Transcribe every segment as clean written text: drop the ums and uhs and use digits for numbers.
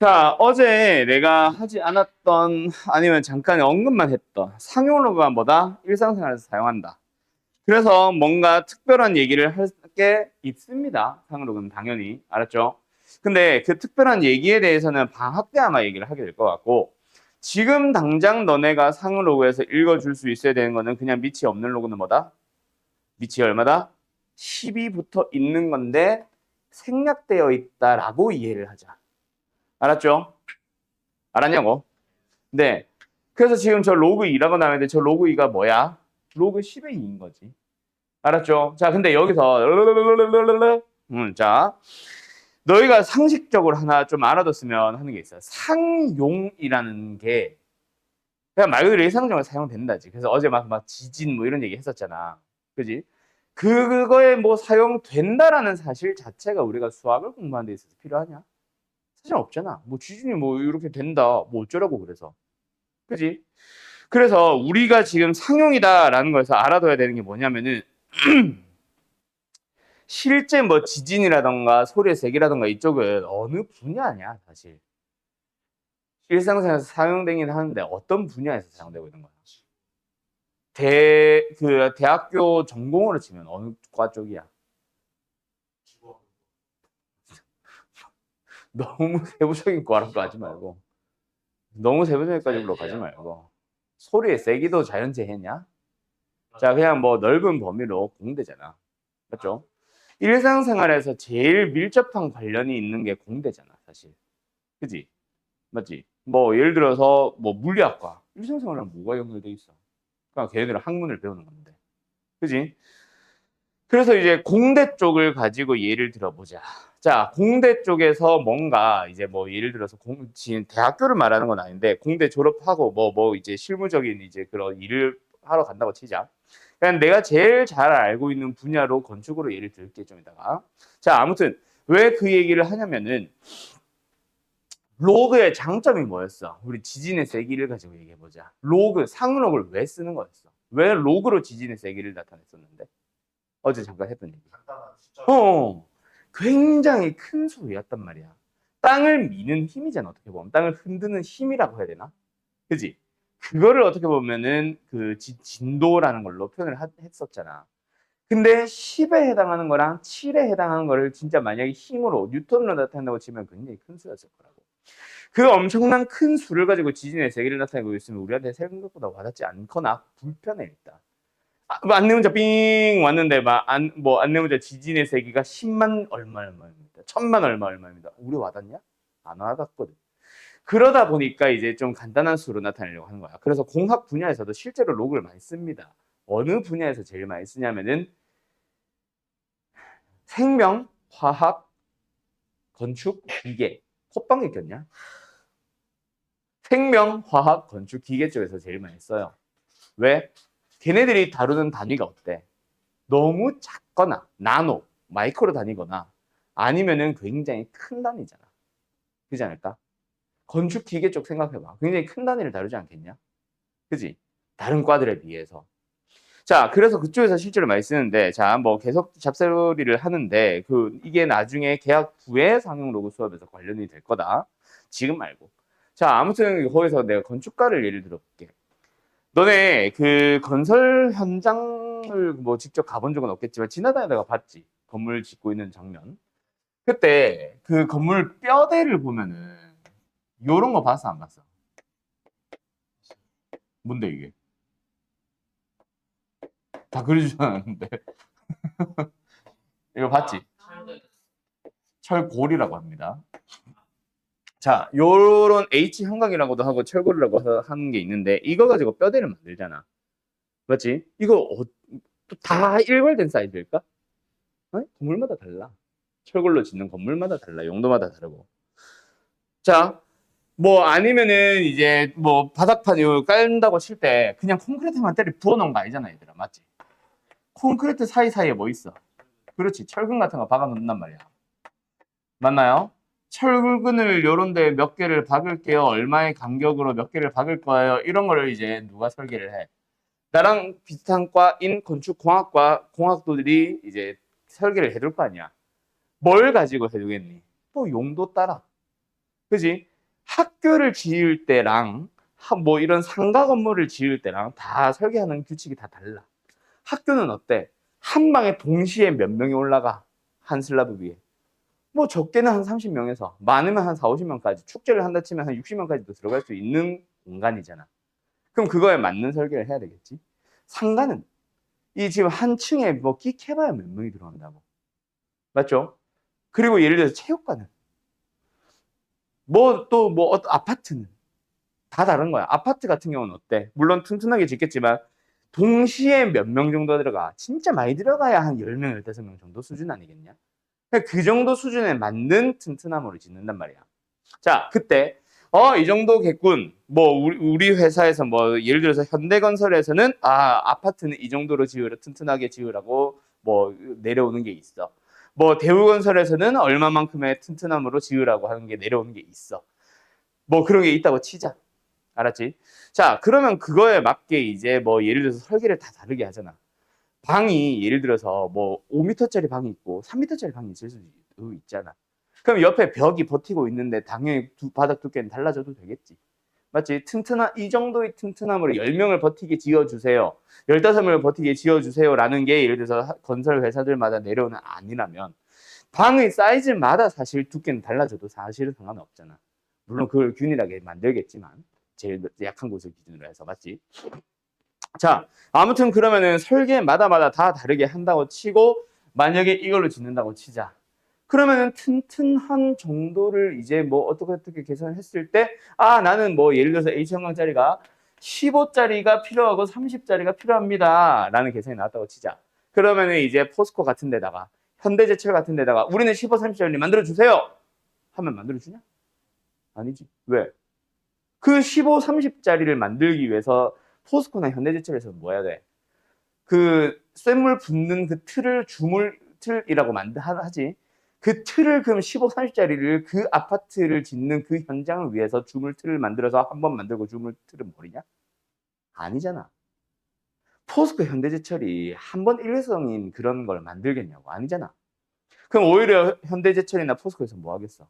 자, 어제 내가 하지 않았던 아니면 잠깐 언급만 했던 상용로가 뭐다? 일상생활에서 사용한다. 그래서 뭔가 특별한 얘기를 할 게 있습니다. 상용로는 당연히. 알았죠? 근데 그 특별한 얘기에 대해서는 방학 때 아마 얘기를 하게 될 것 같고 지금 당장 너네가 상용로그에서 읽어줄 수 있어야 되는 거는 그냥 밑이 없는 로그는 뭐다? 밑이 얼마다? 10이 붙어 있는 건데 생략되어 있다라고 이해를 하자. 알았죠? 알았냐고? 네. 그래서 지금 저 로그 2라고 나오는데 저 로그 2가 뭐야? 로그 10의 2인 거지. 알았죠? 자, 근데 여기서 자, 너희가 상식적으로 하나 좀 알아뒀으면 하는 게 있어요. 상용이라는 게 그냥 말 그대로 일상적으로 사용된다지. 그래서 어제 막 지진 뭐 이런 얘기 했었잖아. 그지? 그거에 뭐 사용된다라는 사실 자체가 우리가 수학을 공부하는 데 있어서 필요하냐? 사실 없잖아. 뭐 지진이 뭐 이렇게 된다. 뭐 어쩌라고 그래서. 그지? 그래서 우리가 지금 상용이다라는 거에서 알아둬야 되는 게 뭐냐면은 실제 뭐 지진이라던가 소리의 세기라던가 이쪽은 어느 분야냐 사실 일상생활에서 사용되긴 하는데 어떤 분야에서 사용되고 있는 거야? 그 대학교 전공으로 치면 어느 과 쪽이야? 너무 세부적인 과라고 하지 말고 너무 세부적인까지로 가지 말고 소리의 세기도 자연재해냐? 자 그냥 뭐 넓은 범위로 공대잖아. 맞죠? 일상생활에서 제일 밀접한 관련이 있는 게 공대잖아, 사실. 그지? 맞지? 뭐, 예를 들어서, 뭐, 물리학과. 일상생활이랑 뭐가 연결돼 있어? 그냥 걔네들은 학문을 배우는 건데. 그지? 그래서 이제 공대 쪽을 가지고 예를 들어보자. 자, 공대 쪽에서 뭔가 이제 뭐 예를 들어서 지금 대학교를 말하는 건 아닌데 공대 졸업하고 뭐 이제 실무적인 이제 그런 일을 하러 간다고 치자. 그냥 내가 제일 잘 알고 있는 분야로 건축으로 예를 들게 좀 이따가. 자, 아무튼 왜 그 얘기를 하냐면은 로그의 장점이 뭐였어? 우리 지진의 세기를 가지고 얘기해 보자. 로그 상록을 왜 쓰는 거였어? 왜 로그로 지진의 세기를 나타냈었는데? 어제 잠깐 했던 얘기. 어, 굉장히 큰 소리였단 말이야. 땅을 미는 힘이잖아, 어떻게 보면. 땅을 흔드는 힘이라고 해야 되나? 그지? 그거를 어떻게 보면은 그 진도라는 걸로 표현을 했었잖아. 근데 10에 해당하는 거랑 7에 해당하는 거를 진짜 만약에 힘으로 뉴턴으로 나타낸다고 치면 굉장히 큰 수였을 거라고. 그 엄청난 큰 수를 가지고 지진의 세계를 나타내고 있으면 우리한테 생각보다 와닿지 않거나 불편해 일단. 뭐 안내문자 삥 왔는데 뭐 안내문자 지진의 세기가 10만 얼마입니다. 1000만 얼마입니다. 우리 와닿냐? 안 와닿거든. 그러다 보니까 이제 좀 간단한 수로 나타내려고 하는 거야. 그래서 공학 분야에서도 실제로 로그를 많이 씁니다. 어느 분야에서 제일 많이 쓰냐면은 생명, 화학, 건축, 기계. 콧방귀 꼈냐? 생명, 화학, 건축, 기계 쪽에서 제일 많이 써요. 왜? 걔네들이 다루는 단위가 어때? 너무 작거나 나노, 마이크로 단위거나 아니면은 굉장히 큰 단위잖아. 그렇지 않을까? 건축 기계 쪽 생각해봐. 굉장히 큰 단위를 다루지 않겠냐? 그지? 다른 과들에 비해서. 자, 그래서 그쪽에서 실제로 많이 쓰는데, 자, 뭐 계속 잡설이를 하는데, 이게 나중에 계약 후에 상용 로그 수업에서 관련이 될 거다. 지금 말고. 자, 아무튼 거기서 내가 건축가를 예를 들어볼게. 너네 그 건설 현장을 뭐 직접 가본 적은 없겠지만 지나다니다가 봤지. 건물 짓고 있는 장면. 그때 그 건물 뼈대를 보면은 요런 거 봤어 안 봤어? 뭔데 이게? 다 그려주지 않았는데. 이거 봤지? 철골이라고 합니다. 자, 요런 H 형광이라고도 하고 철골이라고 하는 게 있는데 이거 가지고 뼈대를 만들잖아. 맞지? 이거 다 일괄된 사이즈일까? 어? 건물마다 달라. 철골로 짓는 건물마다 달라. 용도마다 다르고. 자, 뭐 아니면은 이제 뭐 바닥판 이거 깔는다고 칠 때 그냥 콘크리트만 때려 부어놓은 거 아니잖아, 얘들아. 맞지? 콘크리트 사이사이에 뭐 있어? 그렇지. 철근 같은 거 박아 놓는단 말이야. 맞나요? 철근을 요런데 몇 개를 박을게요. 얼마의 간격으로 몇 개를 박을 거예요. 이런 거를 이제 누가 설계를 해. 나랑 비슷한 과인 건축공학과 공학도들이 이제 설계를 해둘 거 아니야. 뭘 가지고 해두겠니? 또 용도 따라. 그지? 학교를 지을 때랑 뭐 이런 상가 건물을 지을 때랑 다 설계하는 규칙이 다 달라. 학교는 어때? 한 방에 동시에 몇 명이 올라가? 한 슬라브 위에. 뭐 적게는 한 30명에서 많으면 한 4, 50명까지 축제를 한다 치면 한 60명까지도 들어갈 수 있는 공간이잖아. 그럼 그거에 맞는 설계를 해야 되겠지. 상가는 이 지금 한 층에 뭐 끽 해봐야 몇 명이 들어간다고. 맞죠? 그리고 예를 들어서 체육관은 뭐 또 뭐 아파트는 다 다른 거야. 아파트 같은 경우는 어때? 물론 튼튼하게 짓겠지만 동시에 몇 명 정도 들어가? 진짜 많이 들어가야 한 10명, 15명 정도 수준 아니겠냐? 그 정도 수준에 맞는 튼튼함으로 짓는단 말이야. 자, 그때 이 정도겠군. 뭐 우리 회사에서 뭐 예를 들어서 현대건설에서는 아파트는 이 정도로 지으라, 튼튼하게 지으라고 뭐 내려오는 게 있어. 뭐 대우건설에서는 얼마만큼의 튼튼함으로 지으라고 하는 게 내려오는 게 있어. 뭐 그런 게 있다고 치자. 알았지? 자, 그러면 그거에 맞게 이제 뭐 예를 들어서 설계를 다 다르게 하잖아. 방이 예를 들어서 뭐 5m짜리 방이 있고 3m짜리 방이 있을 수 있잖아. 그럼 옆에 벽이 버티고 있는데 당연히 바닥 두께는 달라져도 되겠지. 맞지? 이 정도의 튼튼함으로 10명을 버티게 지어주세요. 15명을 버티게 지어주세요라는 게 예를 들어서 건설 회사들마다 내려오는 안이라면 방의 사이즈마다 사실 두께는 달라져도 사실은 상관없잖아. 물론 그걸 균일하게 만들겠지만 제일 약한 곳을 기준으로 해서 맞지? 자, 아무튼 그러면은 설계마다 다 다르게 한다고 치고 만약에 이걸로 짓는다고 치자. 그러면은 튼튼한 정도를 이제 뭐 어떻게 계산했을 때 나는 뭐 예를 들어서 H형광짜리가 15짜리가 필요하고 30짜리가 필요합니다. 라는 계산이 나왔다고 치자. 그러면은 이제 포스코 같은 데다가 현대제철 같은 데다가 우리는 15, 30짜리 만들어 주세요. 하면 만들어 주냐? 아니지. 왜? 그 15, 30짜리를 만들기 위해서 포스코나 현대제철에서 뭐 해야 돼? 그 쇳물 붙는 그 틀을 주물 틀이라고 하지. 그 틀을 그럼 15, 30짜리를 그 아파트를 짓는 그 현장을 위해서 주물 틀을 만들어서 한 번 만들고 주물 틀을 버리냐? 아니잖아. 포스코 현대제철이 한 번 일회성인 그런 걸 만들겠냐고. 아니잖아. 그럼 오히려 현대제철이나 포스코에서 뭐 하겠어?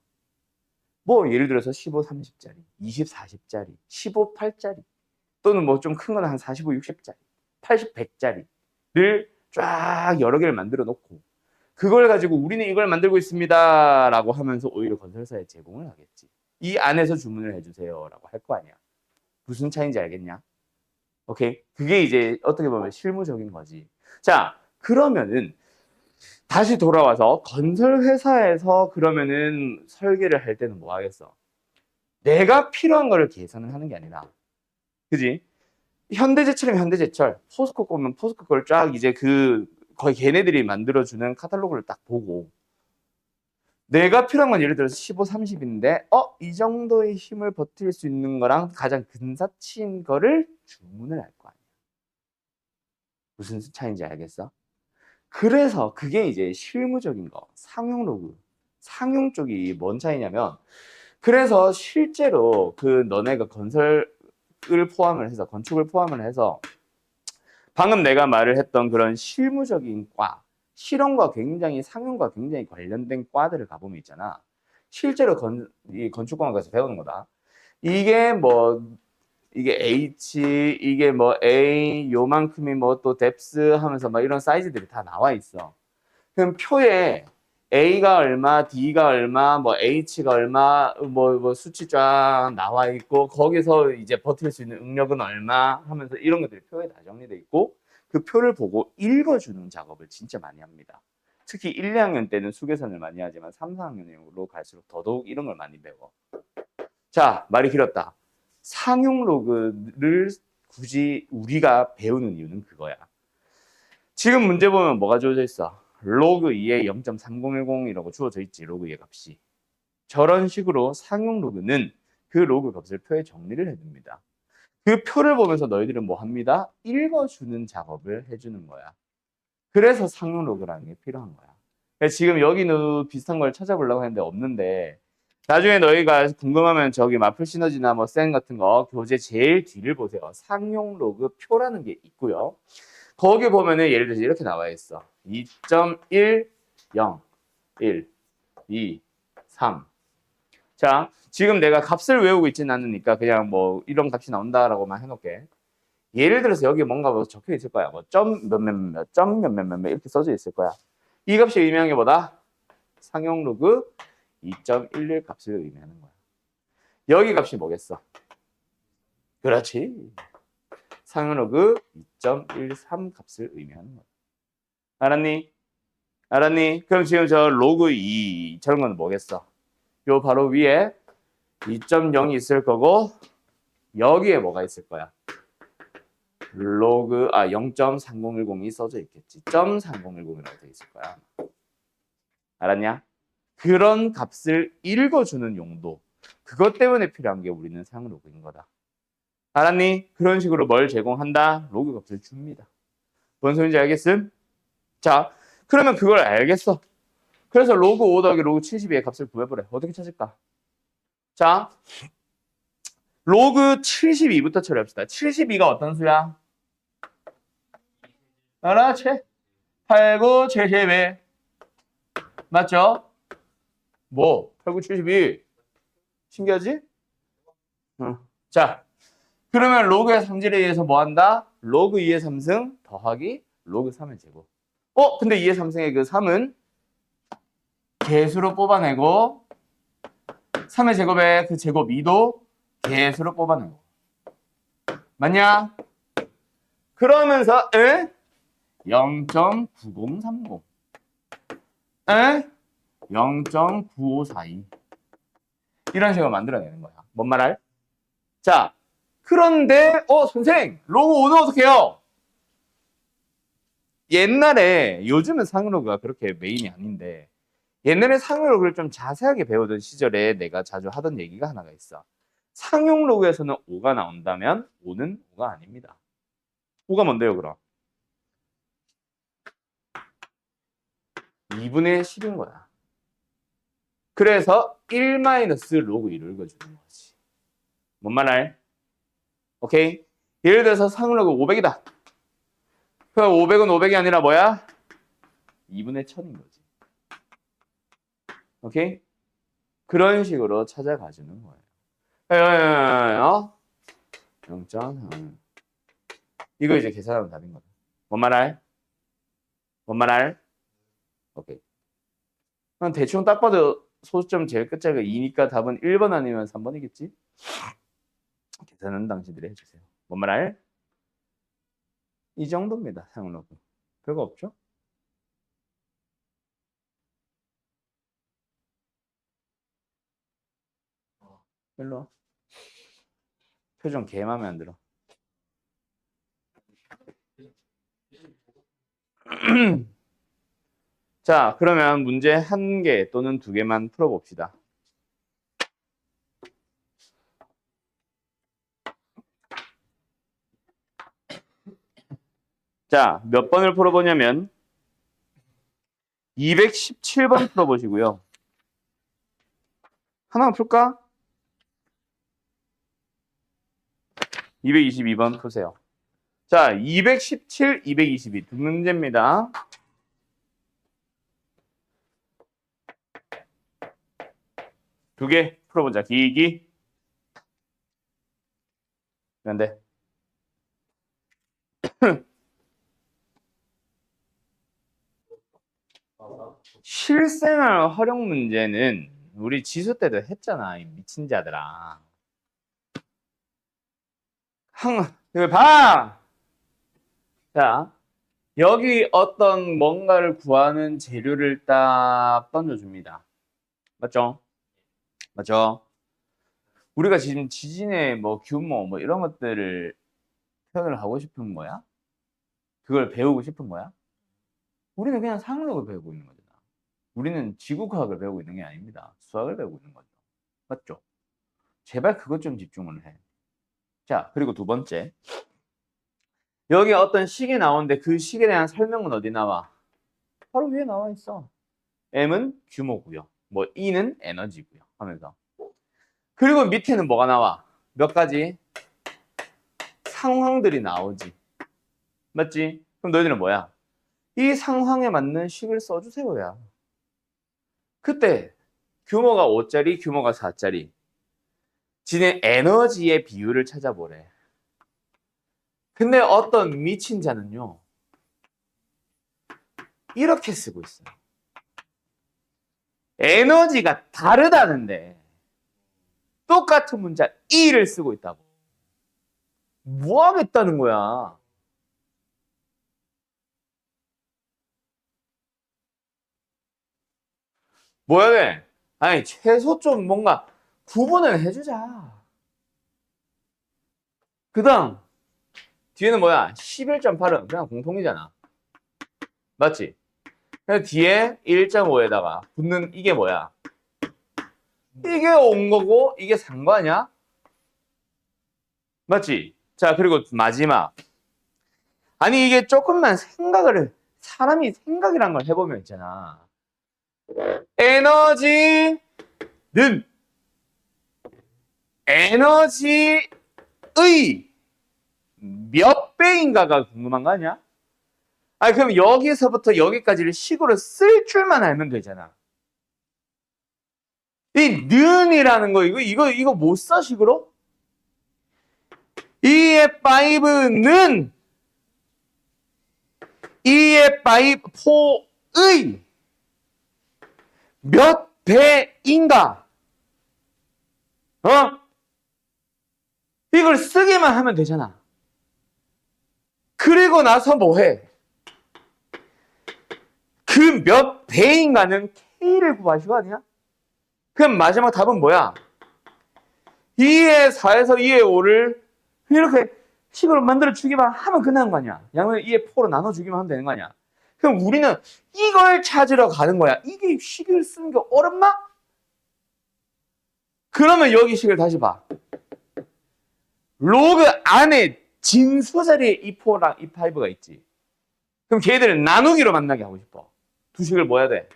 뭐 예를 들어서 15, 30짜리, 20, 40짜리, 15, 8짜리 또는 뭐 좀 큰 거는 한 45, 60짜리, 80, 100짜리를 쫙 여러 개를 만들어 놓고 그걸 가지고 우리는 이걸 만들고 있습니다 라고 하면서 오히려 건설사에 제공을 하겠지. 이 안에서 주문을 해주세요 라고 할 거 아니야. 무슨 차이인지 알겠냐? 오케이? 그게 이제 어떻게 보면 실무적인 거지. 자, 그러면은 다시 돌아와서 건설회사에서 그러면은 설계를 할 때는 뭐 하겠어? 내가 필요한 거를 계산을 하는 게 아니라, 그지? 현대제철이면 현대제철, 포스코 거면 포스코 걸 쫙 이제 거의 걔네들이 만들어주는 카탈로그를 딱 보고, 내가 필요한 건 예를 들어서 15, 30인데, 이 정도의 힘을 버틸 수 있는 거랑 가장 근사치인 거를 주문을 할 거 아니야. 무슨 차이인지 알겠어? 그래서 그게 이제 실무적인 거, 상용 로그. 상용 쪽이 뭔 차이냐면, 그래서 실제로 너네가 건설을 포함을 해서, 건축을 포함을 해서, 방금 내가 말을 했던 그런 실무적인 과, 실험과 굉장히 상용과 굉장히 관련된 과들을 가보면 있잖아. 실제로 이 건축공학에서 배우는 거다. 이게 뭐 이게 H, 이게 뭐 A, 요만큼이 뭐 또 뎁스 하면서 막 이런 사이즈들이 다 나와 있어. 그럼 표에 A가 얼마, D가 얼마, 뭐 H가 얼마, 뭐 수치 쫙 나와 있고 거기서 이제 버틸 수 있는 응력은 얼마 하면서 이런 것들이 표에 다 정리돼 있고 그 표를 보고 읽어주는 작업을 진짜 많이 합니다. 특히 1, 2학년 때는 수계선을 많이 하지만 3, 4학년으로 갈수록 더더욱 이런 걸 많이 배워. 자, 말이 길었다. 상용 로그를 굳이 우리가 배우는 이유는 그거야. 지금 문제 보면 뭐가 주어져 있어? 로그 2에 0.3010이라고 주어져 있지, 로그 2의 값이. 저런 식으로 상용 로그는 그 로그 값을 표에 정리를 해줍니다. 그 표를 보면서 너희들은 뭐 합니다? 읽어주는 작업을 해주는 거야. 그래서 상용 로그라는 게 필요한 거야. 그래서 지금 여기는 비슷한 걸 찾아보려고 했는데 없는데 나중에 너희가 궁금하면 저기 마플 시너지나 뭐 센 같은 거 교재 제일 뒤를 보세요. 상용 로그 표라는 게 있고요. 거기 보면은 예를 들어서 이렇게 나와 있어. 2.1, 0, 1, 2, 3. 자, 지금 내가 값을 외우고 있지는 않으니까 그냥 뭐 이런 값이 나온다라고만 해놓을게. 예를 들어서 여기 뭔가 뭐 적혀 있을 거야. 뭐 점 몇 몇 몇, 점 몇 몇 몇 이렇게 써져 있을 거야. 이 값이 의미하는 게 뭐다? 상용 로그 2.11 값을 의미하는 거야. 여기 값이 뭐겠어? 그렇지. 상용 로그 2.13 값을 의미하는 거야. 알았니? 알았니? 그럼 지금 저 로그 2 저런 건 뭐겠어? 요 바로 위에 2.0이 있을 거고 여기에 뭐가 있을 거야? 로그 0.3010이 써져 있겠지. 0.3010이라고 돼 있을 거야. 알았냐? 그런 값을 읽어주는 용도. 그것 때문에 필요한 게 우리는 상용 로그인 거다. 알았니? 그런 식으로 뭘 제공한다? 로그 값을 줍니다. 뭔 소리인지 알겠음? 자, 그러면 그걸 알겠어. 그래서 로그 5 더하기 로그 72의 값을 구해보래. 어떻게 찾을까? 자, 로그 72부터 처리합시다. 72가 어떤 수야? 그렇지. 8, 9, 72. 맞죠? 뭐? 8, 9, 72. 신기하지? 자, 그러면 로그의 성질에 의해서 뭐 한다? 로그 2의 3승 더하기 로그 3의 제곱. 근데 2의 3승의 그 3은 개수로 뽑아내고 3의 제곱의 그 제곱 2도 개수로 뽑아내고. 맞냐? 그러면서 0.9030 0.9542 이런 식으로 만들어내는 거야. 뭔 말할? 자, 그런데 선생 로그 5는 어떻게 해요? 옛날에 요즘은 상용 로그가 그렇게 메인이 아닌데 옛날에 상용 로그를 좀 자세하게 배우던 시절에 내가 자주 하던 얘기가 하나가 있어. 상용 로그에서는 5가 나온다면 5는 5가 아닙니다. 5가 뭔데요 그럼? 2분의 10인 거야. 그래서 1 마이너스 로그 2를 읽어주는 거지. 뭔 말할? 오케이? 예를 들어서 상용 로그 500이다. 그럼 500은 500이 아니라 뭐야? 2분의 1000인 거지. 오케이? 그런 식으로 찾아가주는 거예요. 0.3. 이거 이제 계산하면 답인 거다. 뭔 말할? 뭔 말할? 오케이. 그럼 대충 딱 봐도 소수점 제일 끝자리가 2니까 답은 1번 아니면 3번이겠지? 계산은 당신들이 해주세요. 뭔 말할? 이 정도입니다. 사용 로그. 별거 없죠? 일로 와. 표정 개 마음에 안 들어. 자, 그러면 문제 한 개 또는 두 개만 풀어봅시다. 자, 몇 번을 풀어보냐면 217번 풀어보시고요. 하나만 풀까? 222번 푸세요. 자, 217, 222 두 문제입니다. 두 개 풀어보자. 기기. 그런데 실생활 활용 문제는 우리 지수 때도 했잖아. 이 미친 자들아. 이거 봐! 자, 여기 어떤 뭔가를 구하는 재료를 딱 던져줍니다. 맞죠? 맞죠? 우리가 지금 지진의 뭐 규모 뭐 이런 것들을 표현을 하고 싶은 거야? 그걸 배우고 싶은 거야? 우리는 그냥 상록을 배우고 있는 거잖아. 우리는 지구과학을 배우고 있는 게 아닙니다. 수학을 배우고 있는 거죠. 맞죠? 제발 그것 좀 집중을 해. 자, 그리고 두 번째. 여기 어떤 식이 나오는데 그 식에 대한 설명은 어디 나와? 바로 위에 나와 있어. M은 규모고요. 뭐 E는 에너지고요. 하면서. 그리고 밑에는 뭐가 나와? 몇 가지 상황들이 나오지. 맞지? 그럼 너희들은 뭐야? 이 상황에 맞는 식을 써주세요야. 그때 규모가 5짜리, 규모가 4짜리. 지네 에너지의 비율을 찾아보래. 근데 어떤 미친 자는요, 이렇게 쓰고 있어요. 에너지가 다르다는데 똑같은 문자 2를 쓰고 있다고. 뭐 하겠다는 거야? 뭐야 돼? 아니 최소 좀 뭔가 구분을 해주자. 그 다음 뒤에는 뭐야? 11.8은 그냥 공통이잖아. 맞지? 그래서 뒤에 1.5에다가 붙는 이게 뭐야? 이게 온 거고 이게 산 거 아니야? 맞지? 자 그리고 마지막. 아니 이게 조금만 사람이 생각이란 걸 해보면 있잖아. 에너지는 에너지의 몇 배인가가 궁금한 거 아니야? 아니 그럼 여기서부터 여기까지를 식으로 쓸 줄만 알면 되잖아. 이 는이라는 거 이거 못 써 식으로? 2의 5는 2의 5, 4의 몇 배인가? 어? 이걸 쓰기만 하면 되잖아. 그리고 나서 뭐 해? 그 몇 배인가는 K를 구하시고 아니야? 그럼 마지막 답은 뭐야? 2의 4에서 2의 5를 이렇게 식으로 만들어주기만 하면 끝나는 거 아니야? 양을 2의 4로 나눠주기만 하면 되는 거 아니야? 그럼 우리는 이걸 찾으러 가는 거야. 이게 식을 쓰는 게 어렵나? 그러면 여기 식을 다시 봐. 로그 안에 진수 자리에 이 4랑 이 5가 있지. 그럼 걔들을 나누기로 만나게 하고 싶어. 두 식을 뭐 해야 돼?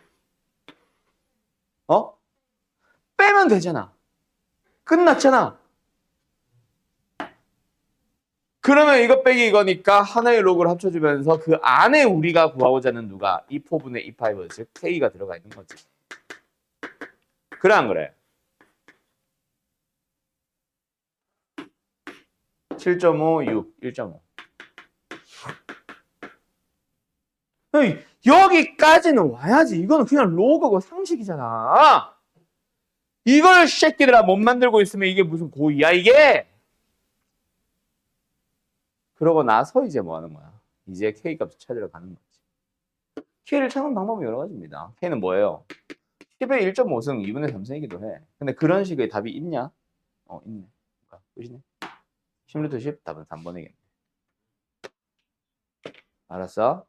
어? 빼면 되잖아. 끝났잖아. 그러면 이거 빼기 이거니까 하나의 로그를 합쳐주면서 그 안에 우리가 구하고자 하는 누가 이 4분의 이 5, 즉 K가 들어가 있는 거지. 그래 안 그래? 7.5, 6, 1.5. 여기까지는 와야지. 이거는 그냥 로그고 상식이잖아. 이걸 새끼들아 못 만들고 있으면 이게 무슨 고의야 이게? 그러고 나서 이제 뭐 하는 거야? 이제 K 값을 찾으러 가는 거지. K를 찾는 방법은 여러 가지입니다. K는 뭐예요? 10의 1.5승 2분의 3승이기도 해. 근데 그런 식의 답이 있냐? 있네. 끝이네. 10루트 10 답은 3번이겠네. 알았어?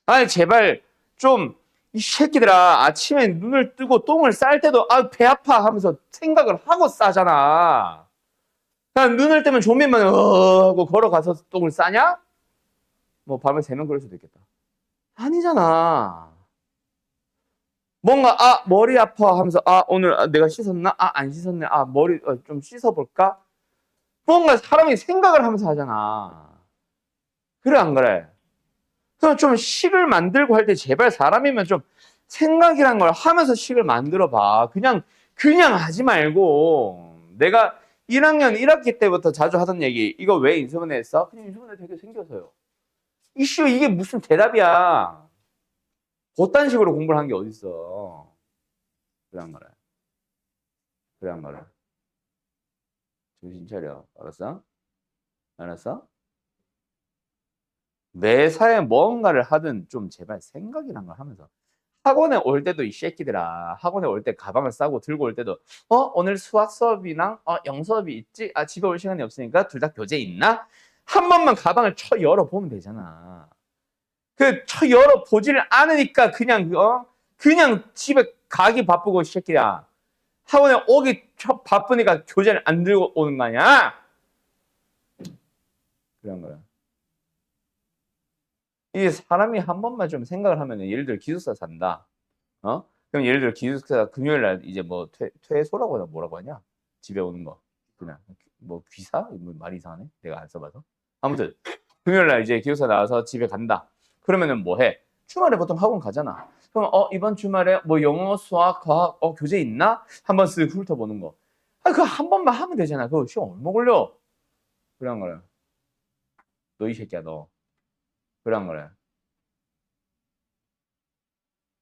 아니 제발 좀 이 새끼들아 아침에 눈을 뜨고 똥을 쌀 때도 배 아파 하면서 생각을 하고 싸잖아. 그냥 눈을 뜨면 좀비만 하고 걸어가서 똥을 싸냐? 뭐 밤에 새면 그럴 수도 있겠다. 아니잖아. 뭔가 머리 아파 하면서 오늘 내가 씻었나? 안 씻었네. 머리 좀 씻어볼까? 뭔가 사람이 생각을 하면서 하잖아. 그래 안 그래? 그래서 좀 식을 만들고 할 때 제발 사람이면 좀 생각이란 걸 하면서 식을 만들어 봐. 그냥 하지 말고 내가 1학년 1학기 때부터 자주 하던 얘기 이거 왜 인수분해 했어? 그냥 인수분해 되게 생겨서요. 이슈 이게 무슨 대답이야. 그딴 식으로 공부를 한 게 어딨어. 그래 안 그래? 그래 안 그래? 정신 차려. 알았어? 알았어? 매사에 뭔가를 하든 좀 제발 생각이란 걸 하면서 학원에 올 때도 이 새끼들아 학원에 올 때 가방을 싸고 들고 올 때도 오늘 수학 수업이랑 영 수업이 있지? 집에 올 시간이 없으니까 둘 다 교재 있나? 한 번만 가방을 열어보면 되잖아. 열어보지를 않으니까 그냥 집에 가기 바쁘고 이 새끼야 학원에 오기 바쁘니까 교재를 안 들고 오는 거 아니야? 그런 거야. 이 사람이 한 번만 좀 생각을 하면 예를 들어 기숙사 산다. 그럼 예를 들어 기숙사 금요일 날 이제 뭐 퇴소라고 하나 뭐라고 하냐? 집에 오는 거. 그냥 뭐 귀사? 뭐 말이 이상하네. 내가 안 써봐서. 아무튼 금요일 날 이제 기숙사 나와서 집에 간다. 그러면은 뭐 해? 주말에 보통 학원 가잖아. 그럼 이번 주말에 뭐 영어, 수학, 과학 교재 있나? 한번 쓱 훑어보는 거. 그거 한 번만 하면 되잖아. 그거 시간 얼마 걸려? 그런 거래. 너 이 새끼야 너. 그런 거래.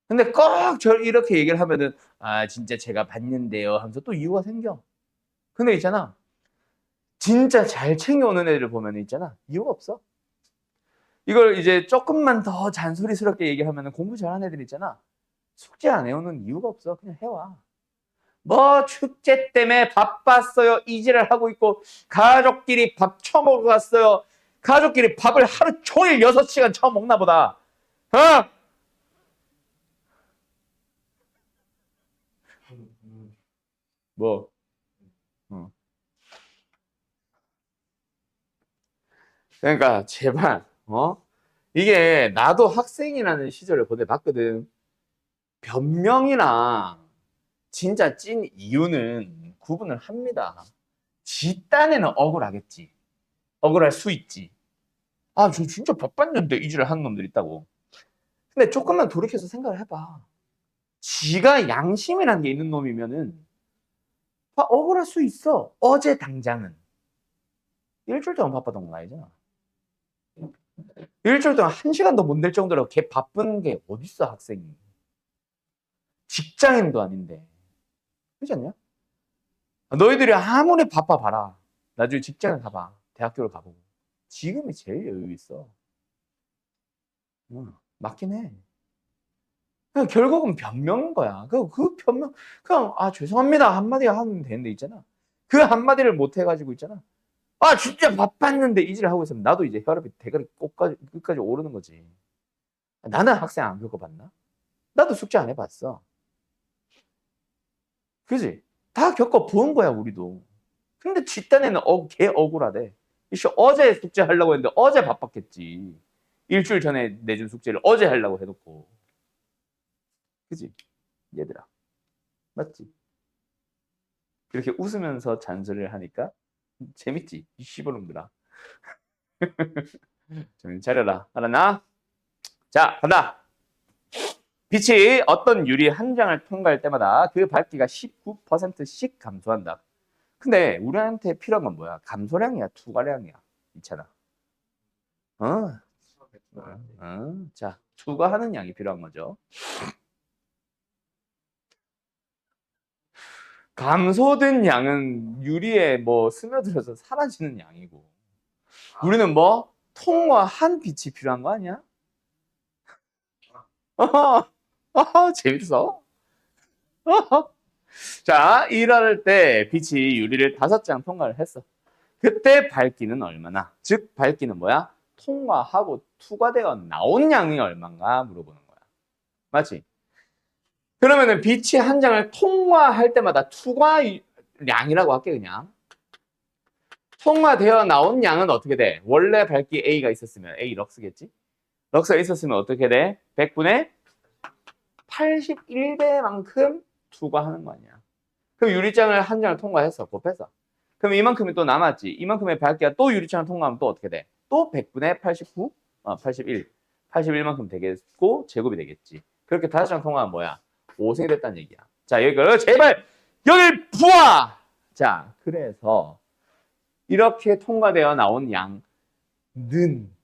근데 꼭 저 이렇게 얘기를 하면은 진짜 제가 봤는데요 하면서 또 이유가 생겨. 근데 있잖아. 진짜 잘 챙겨오는 애들을 보면 있잖아. 이유가 없어. 이걸 이제 조금만 더 잔소리스럽게 얘기하면 공부 잘하는 애들 있잖아. 숙제 안 해오는 이유가 없어. 그냥 해와. 뭐 축제 때문에 바빴어요. 이지랄 하고 있고 가족끼리 밥 처먹어 갔어요. 가족끼리 밥을 하루 종일 6시간 처먹나 보다. 어? 뭐? 어. 그러니까 제발 이게 나도 학생이라는 시절을 보내봤거든. 변명이나 진짜 찐 이유는 구분을 합니다. 지 딴에는 억울하겠지. 억울할 수 있지. 저 진짜 바빴는데 이지를 하는 놈들 있다고. 근데 조금만 돌이켜서 생각을 해봐. 지가 양심이라는 게 있는 놈이면은 억울할 수 있어. 어제 당장은. 일주일 동안 바빴던 건 아니잖아. 일주일 동안 1시간도 못 낼 정도로 걔 바쁜 게 어딨어, 학생이. 직장인도 아닌데. 그렇지 않냐? 너희들이 아무리 바빠봐라. 나중에 직장을 가봐. 대학교를 가보고. 지금이 제일 여유 있어. 맞긴 해. 그냥 결국은 변명인 거야. 그 변명, 그냥, 죄송합니다. 한마디 하면 되는데 있잖아. 그 한마디를 못 해가지고 있잖아. 진짜 바빴는데 이지를 하고 있으면 나도 이제 혈압이 대가리 끝까지 오르는 거지. 나는 학생 안 겪어봤나? 나도 숙제 안 해봤어. 그지? 다 겪어본 거야, 우리도. 근데 뒷단에는 개 억울하대. 이씨, 어제 숙제 하려고 했는데 어제 바빴겠지. 일주일 전에 내준 숙제를 어제 하려고 해놓고. 그지? 얘들아. 맞지? 이렇게 웃으면서 잔소리를 하니까 재밌지? 이 씨발놈들아. 정신 차려라. 알았나? 자, 간다. 빛이 어떤 유리 한 장을 통과할 때마다 그 밝기가 19%씩 감소한다. 근데 우리한테 필요한 건 뭐야? 감소량이야, 투과량이야. 있잖아. 어? 자, 투과하는 양이 필요한 거죠. 감소된 양은 유리에 뭐 스며들어서 사라지는 양이고, 우리는 뭐 통과한 빛이 필요한 거 아니야? 재밌어? 자, 이럴 때 빛이 유리를 5장 통과를 했어. 그때 밝기는 얼마나? 즉, 밝기는 뭐야? 통과하고 투과되어 나온 양이 얼마인가 물어보는 거야. 맞지? 그러면은 빛이 한 장을 통과할 때마다 투과량이라고 할게, 그냥. 통과되어 나온 양은 어떻게 돼? 원래 밝기 A가 있었으면 A 럭스겠지? 럭스가 있었으면 어떻게 돼? 100분의 81배만큼 투과하는 거 아니야. 그럼 유리장을 한 장을 통과했어. 곱해서. 그럼 이만큼이 또 남았지. 이만큼의 밝기가 또 유리장을 통과하면 또 어떻게 돼? 또 100분의 89? 81. 81만큼 되겠고 제곱이 되겠지. 그렇게 5장 통과하면 뭐야? 5승이 됐다는 얘기야. 자, 여기 제발 여길 부아! 자, 그래서 이렇게 통과되어 나온 양는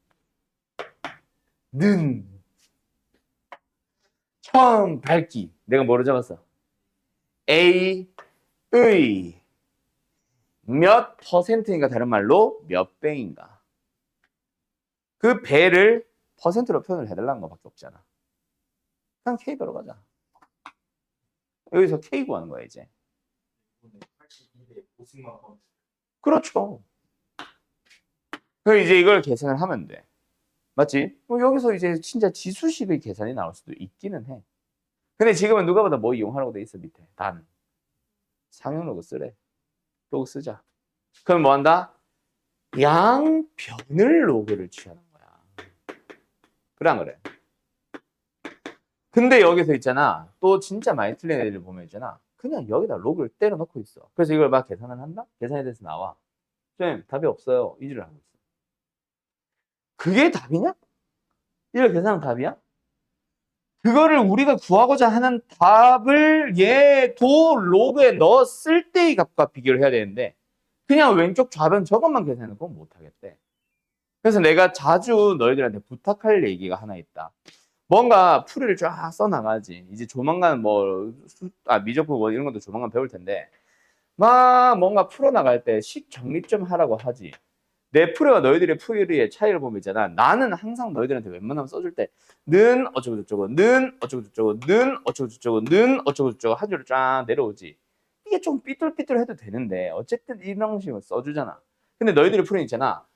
처음 밝기. 내가 뭐로 잡았어? A의 몇 퍼센트인가, 다른 말로 몇 배인가. 그 배를 퍼센트로 표현을 해달라는 것밖에 없잖아. 그냥 K배로 가자. 여기서 K 구하는 거야, 이제. 그렇죠. 그럼 이제 이걸 계산을 하면 돼. 맞지? 여기서 이제 진짜 지수식의 계산이 나올 수도 있기는 해. 근데 지금은 누가 보다 뭐 이용하라고 돼 있어, 밑에. 단. 상용 로그 쓰래. 로그 쓰자. 그럼 뭐 한다? 양변을 로그를 취하는 거야. 그래 안 그래? 근데 여기서 있잖아. 또 진짜 많이 틀린 애들 보면 있잖아. 그냥 여기다 로그를 때려 넣고 있어. 그래서 이걸 막 계산을 한다? 계산이 돼서 나와. 쌤, 답이 없어요. 이지를 하고 있어. 그게 답이냐? 이걸 계산하면 답이야? 그거를 우리가 구하고자 하는 답을 얘도 로그에 넣었을 때의 값과 비교를 해야 되는데 그냥 왼쪽 좌변 저것만 계산하는 건 못하겠대. 그래서 내가 자주 너희들한테 부탁할 얘기가 하나 있다. 뭔가 풀이를 쫙 써나가지. 이제 조만간 뭐, 미적분 뭐 이런 것도 조만간 배울 텐데, 막 뭔가 풀어나갈 때 식 정립 좀 하라고 하지. 내 풀이와 너희들의 풀이의 차이를 보면 있잖아. 나는 항상 너희들한테 웬만하면 써줄 때, 는 어쩌고저쩌고, 는 어쩌고저쩌고, 는 어쩌고저쩌고, 는 어쩌고저쩌고 한 줄을 쫙 내려오지. 이게 좀 삐뚤삐뚤해도 되는데, 어쨌든 이런 식으로 써주잖아. 근데 너희들의 풀이 있잖아.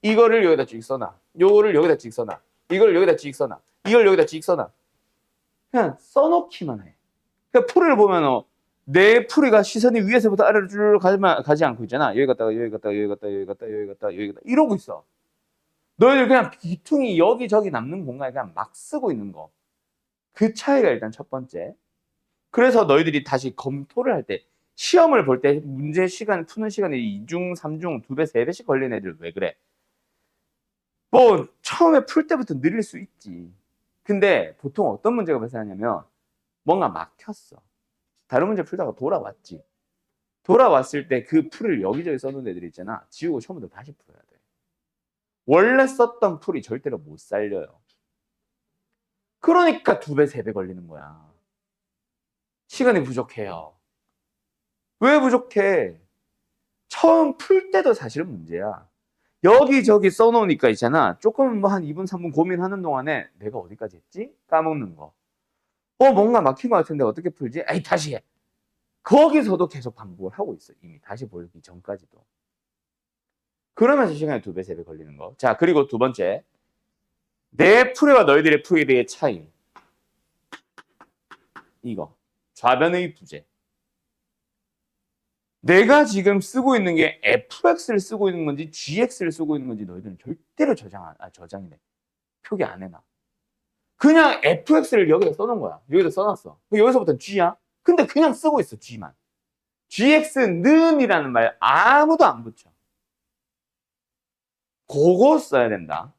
이거를 여기다 찍 써놔. 요거를 여기다 찍 써놔. 이걸 여기다 찍 써놔. 이걸 여기다 찍 써놔. 그냥 써놓기만 해. 그러니까 풀이를 보면 내 풀이가 시선이 위에서부터 아래로 쭉 가지 않고 있잖아. 여기 갔다가 여기 갔다가 여기 갔다가 여기 갔다가 여기 갔다가 여기 갔다 이러고 있어. 너희들 그냥 비퉁이 여기저기 남는 공간에 그냥 막 쓰고 있는 거. 그 차이가 일단 첫 번째. 그래서 너희들이 다시 검토를 할 때 시험을 볼 때 문제 시간 푸는 시간이 2중, 3중, 2배, 3배씩 걸리는 애들 왜 그래? 뭐 처음에 풀 때부터 느릴 수 있지. 근데 보통 어떤 문제가 발생하냐면 뭔가 막혔어. 다른 문제 풀다가 돌아왔지. 돌아왔을 때 그 풀을 여기저기 써놓은 애들 있잖아. 지우고 처음부터 다시 풀어야 돼. 원래 썼던 풀이 절대로 못 살려요. 그러니까 2배, 3배 걸리는 거야. 시간이 부족해요. 왜 부족해? 처음 풀 때도 사실은 문제야. 여기저기 써놓으니까 있잖아. 조금 뭐 한 2분, 3분 고민하는 동안에 내가 어디까지 했지? 까먹는 거. 뭔가 막힌 것 같은데 어떻게 풀지? 에이, 다시 해. 거기서도 계속 반복을 하고 있어. 이미 다시 보기 전까지도. 그러면서 시간이 2배, 3배 걸리는 거. 자, 그리고 두 번째. 내 풀이와 너희들의 풀이의 차이. 이거. 좌변의 부재. 내가 지금 쓰고 있는 게 fx를 쓰고 있는 건지 gx를 쓰고 있는 건지 너희들은 절대로 저장이네. 표기 안 해놔. 그냥 fx를 여기다 써놓은 거야. 여기다 써놨어. 여기서부터 g야. 근데 그냥 쓰고 있어, g만. gx는이라는 말 아무도 안 붙여. 그거 써야 된다.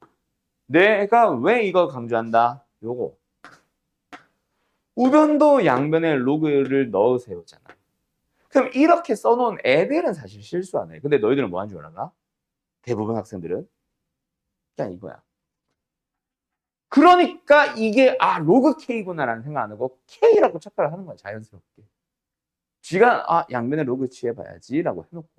내가 왜 이거 강조한다? 요거. 우변도 양변에 로그를 넣으세요잖아. 그럼 이렇게 써놓은 애들은 사실 실수 안 해. 근데 너희들은 뭐 한 줄 알아? 대부분 학생들은 그냥 이거야. 그러니까 이게 로그 K구나라는 생각 안 하고 K라고 착각을 하는 거야, 자연스럽게. 쥐가 양변에 로그 취해봐야지라고 해놓고.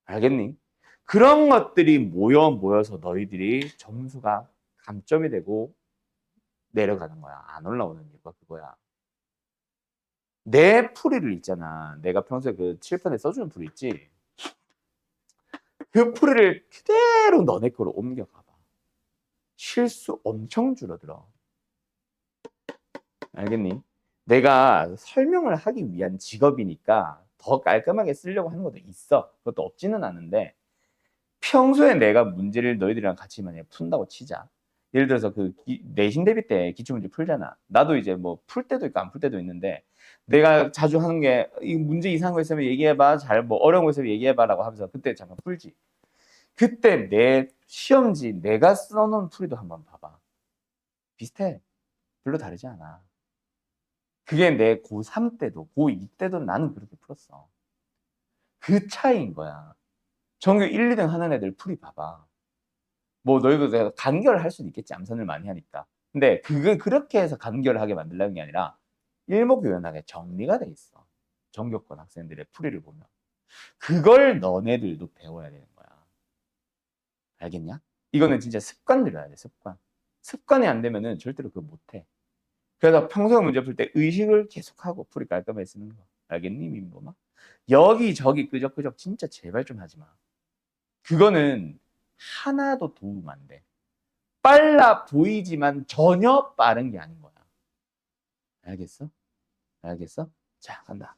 알겠니? 그런 것들이 모여서 너희들이 점수가 감점이 되고 내려가는 거야. 안 올라오는 이유가 그거야. 내 풀이를 있잖아. 내가 평소에 그 칠판에 써주는 풀이 있지. 그 풀이를 그대로 너네 거로 옮겨가봐. 실수 엄청 줄어들어. 알겠니? 내가 설명을 하기 위한 직업이니까 더 깔끔하게 쓰려고 하는 것도 있어. 그것도 없지는 않은데 평소에 내가 문제를 너희들이랑 같이 만약에 푼다고 치자. 예를 들어서 그 내신 대비 때 기출문제 풀잖아. 나도 이제 뭐 풀 때도 있고 안 풀 때도 있는데 내가 자주 하는 게 이 문제 이상한 거 있으면 얘기해봐. 잘 뭐 어려운 거 있으면 얘기해봐라고 하면서 그때 잠깐 풀지. 그때 내 시험지 내가 써놓은 풀이도 한번 봐봐. 비슷해. 별로 다르지 않아. 그게 내 고3 때도 고2 때도 나는 그렇게 풀었어. 그 차이인 거야. 전교 1, 2등 하는 애들 풀이 봐봐. 뭐 너희도 내가 간결을 할 수는 있겠지. 암산을 많이 하니까. 근데 그게 그렇게 해서 간결을 하게 만들려는 게 아니라 일목요연하게 정리가 돼 있어. 전교권 학생들의 풀이를 보면. 그걸 너네들도 배워야 되는 거야. 알겠냐? 이거는 진짜 습관 들여야 돼. 습관. 습관이 안 되면은 절대로 그거 못해. 그래서 평소에 문제 풀 때 의식을 계속하고 풀이 깔끔하게 쓰는 거. 알겠니, 민범아? 여기저기 끄적끄적 진짜 제발 좀 하지 마. 그거는 하나도 도움 안 돼. 빨라 보이지만 전혀 빠른 게 아닌 거야. 알겠어? 알겠어? 자, 간다.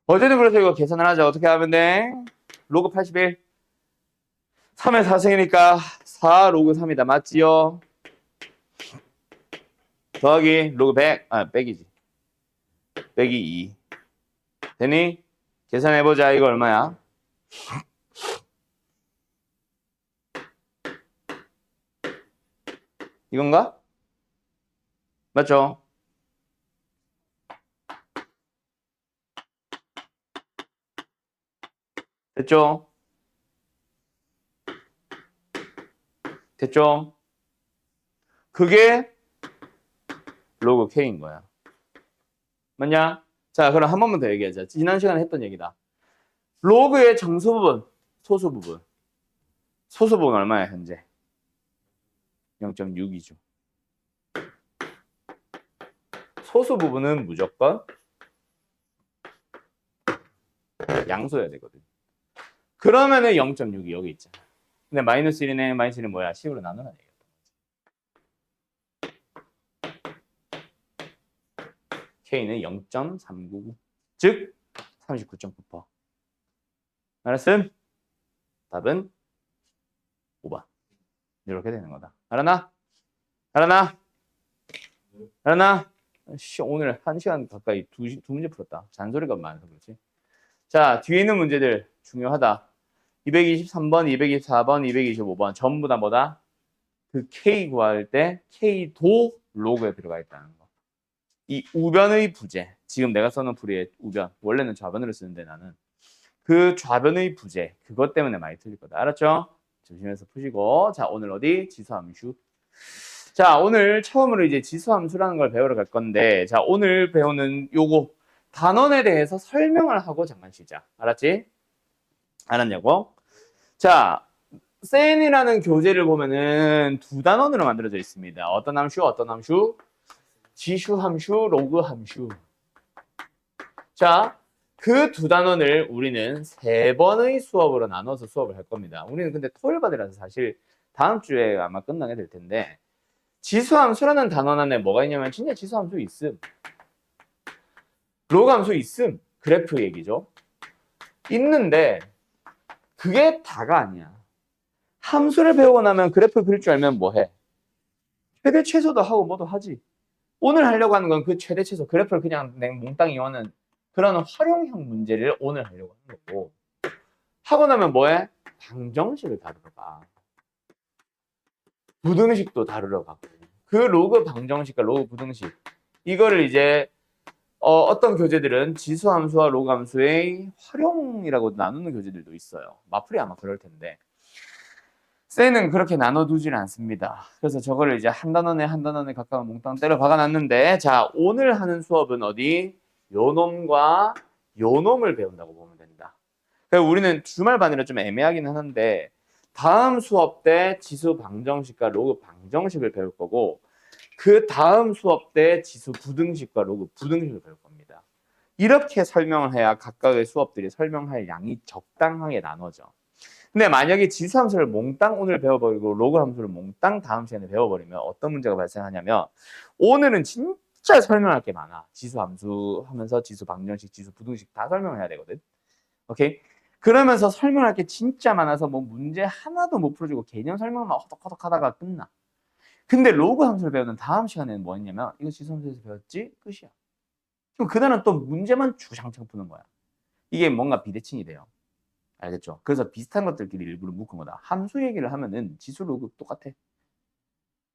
어쨌든 그래서 이거 계산을 하자. 어떻게 하면 돼? 로그 81. 3의 4승이니까 4 로그 3이다. 맞지요? 더하기 로그 100. 빼기지. 빼기 2. 되니? 계산해보자. 이거 얼마야? 이건가? 맞죠? 됐죠? 됐죠? 그게 로그 K인 거야. 맞냐? 자, 그럼 한 번만 더 얘기하자. 지난 시간에 했던 얘기다. 로그의 정수 부분, 소수 부분. 소수 부분 얼마야, 현재? 0.6이죠. 소수 부분은 무조건 양수여야 되거든. 그러면은 0.6이 여기 있잖아. 근데 마이너스 1이네. 마이너스 1은 뭐야? 10으로 나누라 얘기야. K는 0.399. 즉 39.9%. 알았음? 답은 5번. 이렇게 되는 거다. 알았나? 알았나? 알았나? 오늘 1시간 가까이 두 문제 풀었다. 잔소리가 많아서 그렇지. 자, 뒤에 있는 문제들 중요하다. 223번, 224번, 225번 전부 다 뭐다? 그 K 구할 때 K도 로그에 들어가 있다는 거. 이 우변의 부재. 지금 내가 써놓은 풀이의 우변. 원래는 좌변으로 쓰는데 나는. 그 좌변의 부재. 그것 때문에 많이 틀릴 거다. 알았죠? 조심해서 푸시고. 자, 오늘 어디? 지수함수. 자, 오늘 처음으로 이제 지수함수라는 걸 배우러 갈 건데, 자, 오늘 배우는 요거 단원에 대해서 설명을 하고 잠깐 쉬자. 알았지? 알았냐고? 자, 센이라는 교재를 보면은 두 단원으로 만들어져 있습니다. 어떤 함수, 어떤 함수? 지수함수, 로그함수. 자, 그 두 단원을 우리는 3번의 수업으로 나눠서 수업을 할 겁니다. 우리는 근데 토요일반이라서 사실 다음 주에 아마 끝나게 될 텐데, 지수함수라는 단원 안에 뭐가 있냐면 진짜 지수함수 있음. 로그함수 있음. 그래프 얘기죠. 있는데 그게 다가 아니야. 함수를 배우고 나면 그래프 그릴 줄 알면 뭐 해? 최대 최소도 하고 뭐도 하지. 오늘 하려고 하는 건 그 최대 최소 그래프를 그냥 몽땅 이용하는 그런 활용형 문제를 오늘 하려고 하는 거고, 하고 나면 뭐해? 방정식을 다루러 가. 부등식도 다루러 가고. 그 로그 방정식과 로그 부등식 이거를 이제 어떤 교재들은 지수함수와 로그함수의 활용이라고 나누는 교재들도 있어요. 마플이 아마 그럴 텐데 셀은 그렇게 나눠두질 않습니다. 그래서 저거를 이제 한 단원에 가까운 몽땅 때려 박아놨는데, 자, 오늘 하는 수업은 어디? 요놈과 요놈을 배운다고 보면 된다. 그래서 우리는 주말반이라 좀 애매하긴 하는데 다음 수업 때 지수 방정식과 로그 방정식을 배울 거고, 그 다음 수업 때 지수 부등식과 로그 부등식을 배울 겁니다. 이렇게 설명을 해야 각각의 수업들이 설명할 양이 적당하게 나눠져. 근데 만약에 지수 함수를 몽땅 오늘 배워버리고 로그 함수를 몽땅 다음 시간에 배워버리면 어떤 문제가 발생하냐면, 오늘은 진짜 설명할 게 많아. 지수 함수 하면서 지수 방정식, 지수 부등식 다 설명해야 되거든. 오케이? 그러면서 설명할 게 진짜 많아서 뭐 문제 하나도 못 풀어주고 개념 설명만 허덕허덕 하다가 끝나. 근데 로그 함수를 배우는 다음 시간에는 뭐 했냐면 이거 지수 함수에서 배웠지? 끝이야. 그럼 그날은 또 문제만 주장창 푸는 거야. 이게 뭔가 비대칭이 돼요. 알겠죠? 그래서 비슷한 것들끼리 일부러 묶은 거다. 함수 얘기를 하면은 지수 로그 똑같아.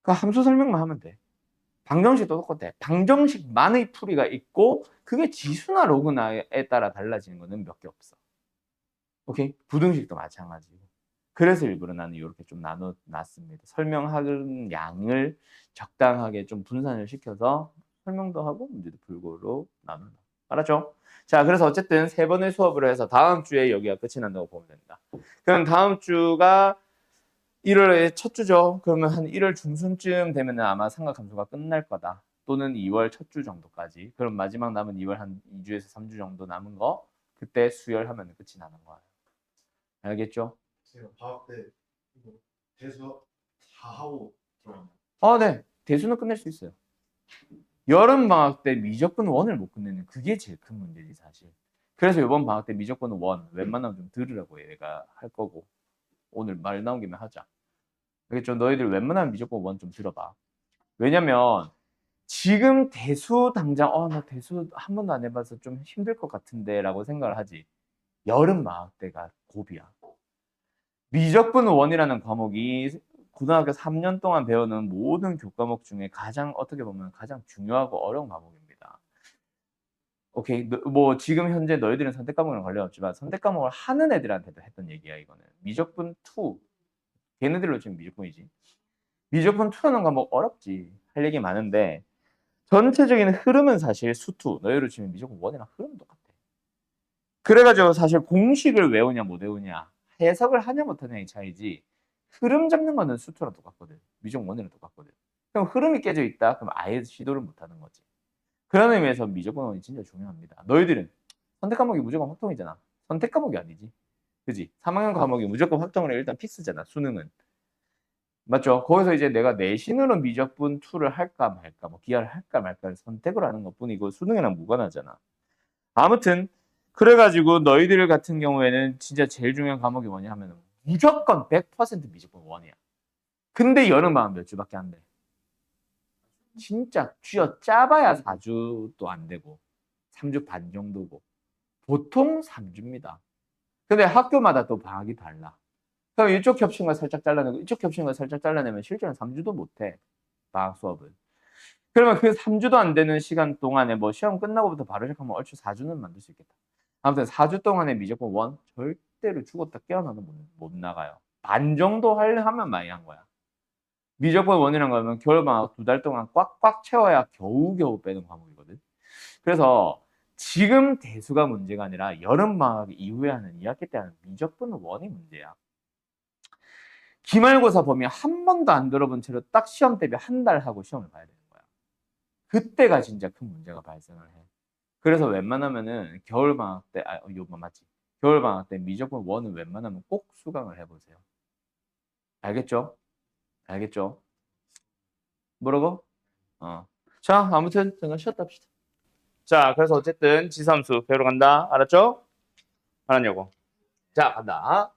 그 함수 설명만 하면 돼. 방정식도 똑같아. 방정식만의 풀이가 있고 그게 지수나 로그나에 따라 달라지는 거는 몇 개 없어. 오케이? 부등식도 마찬가지고. 그래서 일부러 나는 이렇게 좀 나눠놨습니다. 설명하는 양을 적당하게 좀 분산을 시켜서 설명도 하고 문제도 풀고로 나눈다. 알았죠? 자, 그래서 어쨌든 3번의 수업으로 해서 다음 주에 여기가 끝이 난다고 보면 된다. 그럼 다음 주가 1월의 첫 주죠. 그러면 한 1월 중순쯤 되면 아마 삼각함수가 끝날 거다. 또는 2월 첫 주 정도까지. 그럼 마지막 남은 2월 한 2주에서 3주 정도 남은 거 그때 수혈하면 끝이 나는 거예요. 알겠죠? 제가 방학 때 이거 대수 다 하고 들어갔나요? 네. 대수는 끝낼 수 있어요. 여름 방학 때 미적분 원을 못 끝내는 그게 제일 큰 문제지 사실. 그래서 이번 방학 때 미적분 원 웬만하면 좀 들으라고 얘가 할 거고, 오늘 말 나온 김에 하자. 알겠죠? 너희들 웬만하면 미적분 원 좀 들어봐. 왜냐면 지금 대수 당장 나 대수 한 번도 안 해봐서 좀 힘들 것 같은데 라고 생각을 하지. 여름 방학 때가 고비야. 미적분 원이라는 과목이 고등학교 3년 동안 배우는 모든 교과목 중에 가장 어떻게 보면 가장 중요하고 어려운 과목입니다. 오케이. 뭐 지금 현재 너희들은 선택 과목이랑 관련 없지만 선택 과목을 하는 애들한테도 했던 얘기야 이거는. 미적분 2. 걔네들로 지금 미적분이지. 미적분 2라는 과목 어렵지. 할 얘기 많은데 전체적인 흐름은 사실 수2. 너희로 치면 미적분 1이랑 흐름은 똑같아. 그래가지고 사실 공식을 외우냐 못 외우냐 해석을 하냐 못하냐의 차이지 흐름 잡는 거는 수2랑 똑같거든. 미적분 1이랑 똑같거든. 그럼 흐름이 깨져 있다? 그럼 아예 시도를 못하는 거지. 그런 의미에서 미적분 1이 진짜 중요합니다. 너희들은 선택 과목이 무조건 확통이잖아. 선택 과목이 아니지. 그지? 3학년 과목이 무조건 확정을 해. 일단 필수잖아. 수능은. 맞죠? 거기서 이제 내가 내신으로 미적분 2를 할까 말까, 뭐 기하를 할까 말까를 선택을 하는 것뿐이고 수능이랑 무관하잖아. 아무튼 그래가지고 너희들 같은 경우에는 진짜 제일 중요한 과목이 뭐냐 하면 무조건 100% 미적분 1이야. 근데 여름방학 몇 주밖에 안 돼. 진짜 쥐어 짜봐야 4주도 안 되고 3주 반 정도고 보통 3주입니다. 근데 학교마다 또 방학이 달라. 그럼 이쪽 겹친 거 살짝 잘라내고 이쪽 겹친 거 살짝 잘라내면 실제로는 3주도 못해. 방학 수업은. 그러면 그 3주도 안 되는 시간 동안에 뭐 시험 끝나고부터 바로 시작하면 얼추 4주는 만들 수 있겠다. 아무튼 4주 동안에 미적분 1 절대로 죽었다 깨어나도 못 나가요. 반 정도 하면 많이 한 거야. 미적분 1이란 거면 겨울방학 2달 동안 꽉꽉 채워야 겨우겨우 빼는 과목이거든. 그래서 지금 대수가 문제가 아니라 여름방학 이후에 하는 2학기 때 하는 미적분 1이 문제야. 기말고사 보면 한 번도 안 들어본 채로 딱 시험 대비 한 달 하고 시험을 봐야 되는 거야. 그때가 진짜 큰 문제가 발생을 해. 그래서 웬만하면은 겨울방학 때, 이거 맞지? 겨울방학 때 미적분 1은 웬만하면 꼭 수강을 해보세요. 알겠죠? 알겠죠? 뭐라고? 자, 아무튼 잠깐 쉬었다 합시다. 자, 그래서 어쨌든 지수함수 배우러 간다. 알았죠? 알았냐고. 자, 간다.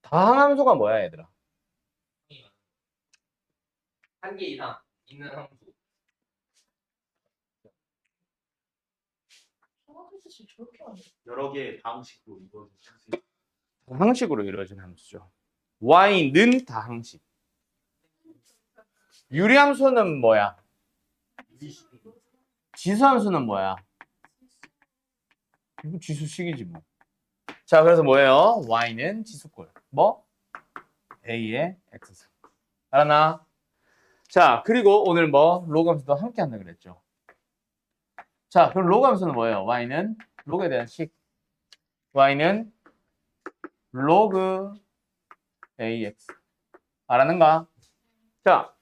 다항함수가 뭐야, 얘들아? 한 개 이상 있는 함수. 여러 개의 다항식으로 이루어진 함수. 다항식으로 이루어진 함수죠. y는 다항식. 유리함수는 뭐야? 지수함수는 뭐야? 이거 지수식이지 뭐. 자, 그래서 뭐예요? y는 지수꼴. 뭐? a의 x승. 알았나? 자, 그리고 오늘 뭐 로그함수도 함께 한다 그랬죠. 자, 그럼 로그함수는 뭐예요? y는 로그에 대한 식. y는 로그 ax. 알았는가? 자,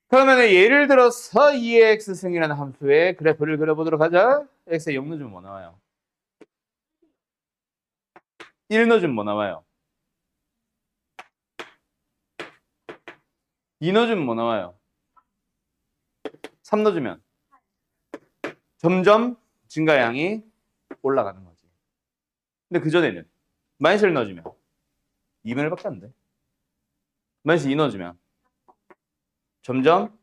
그러면 예를 들어서 2x 승이라는 함수의 그래프를 그려보도록 하자. x에 0 넣어주면 뭐 나와요? 1 넣어주면 뭐 나와요? 2 넣어주면 뭐 나와요? 3 넣어주면 점점 증가량이 올라가는 거지. 근데 그전에는 마이너스를 넣어주면 2분의 1밖에 안 돼. 마이너스 2 넣어주면 점점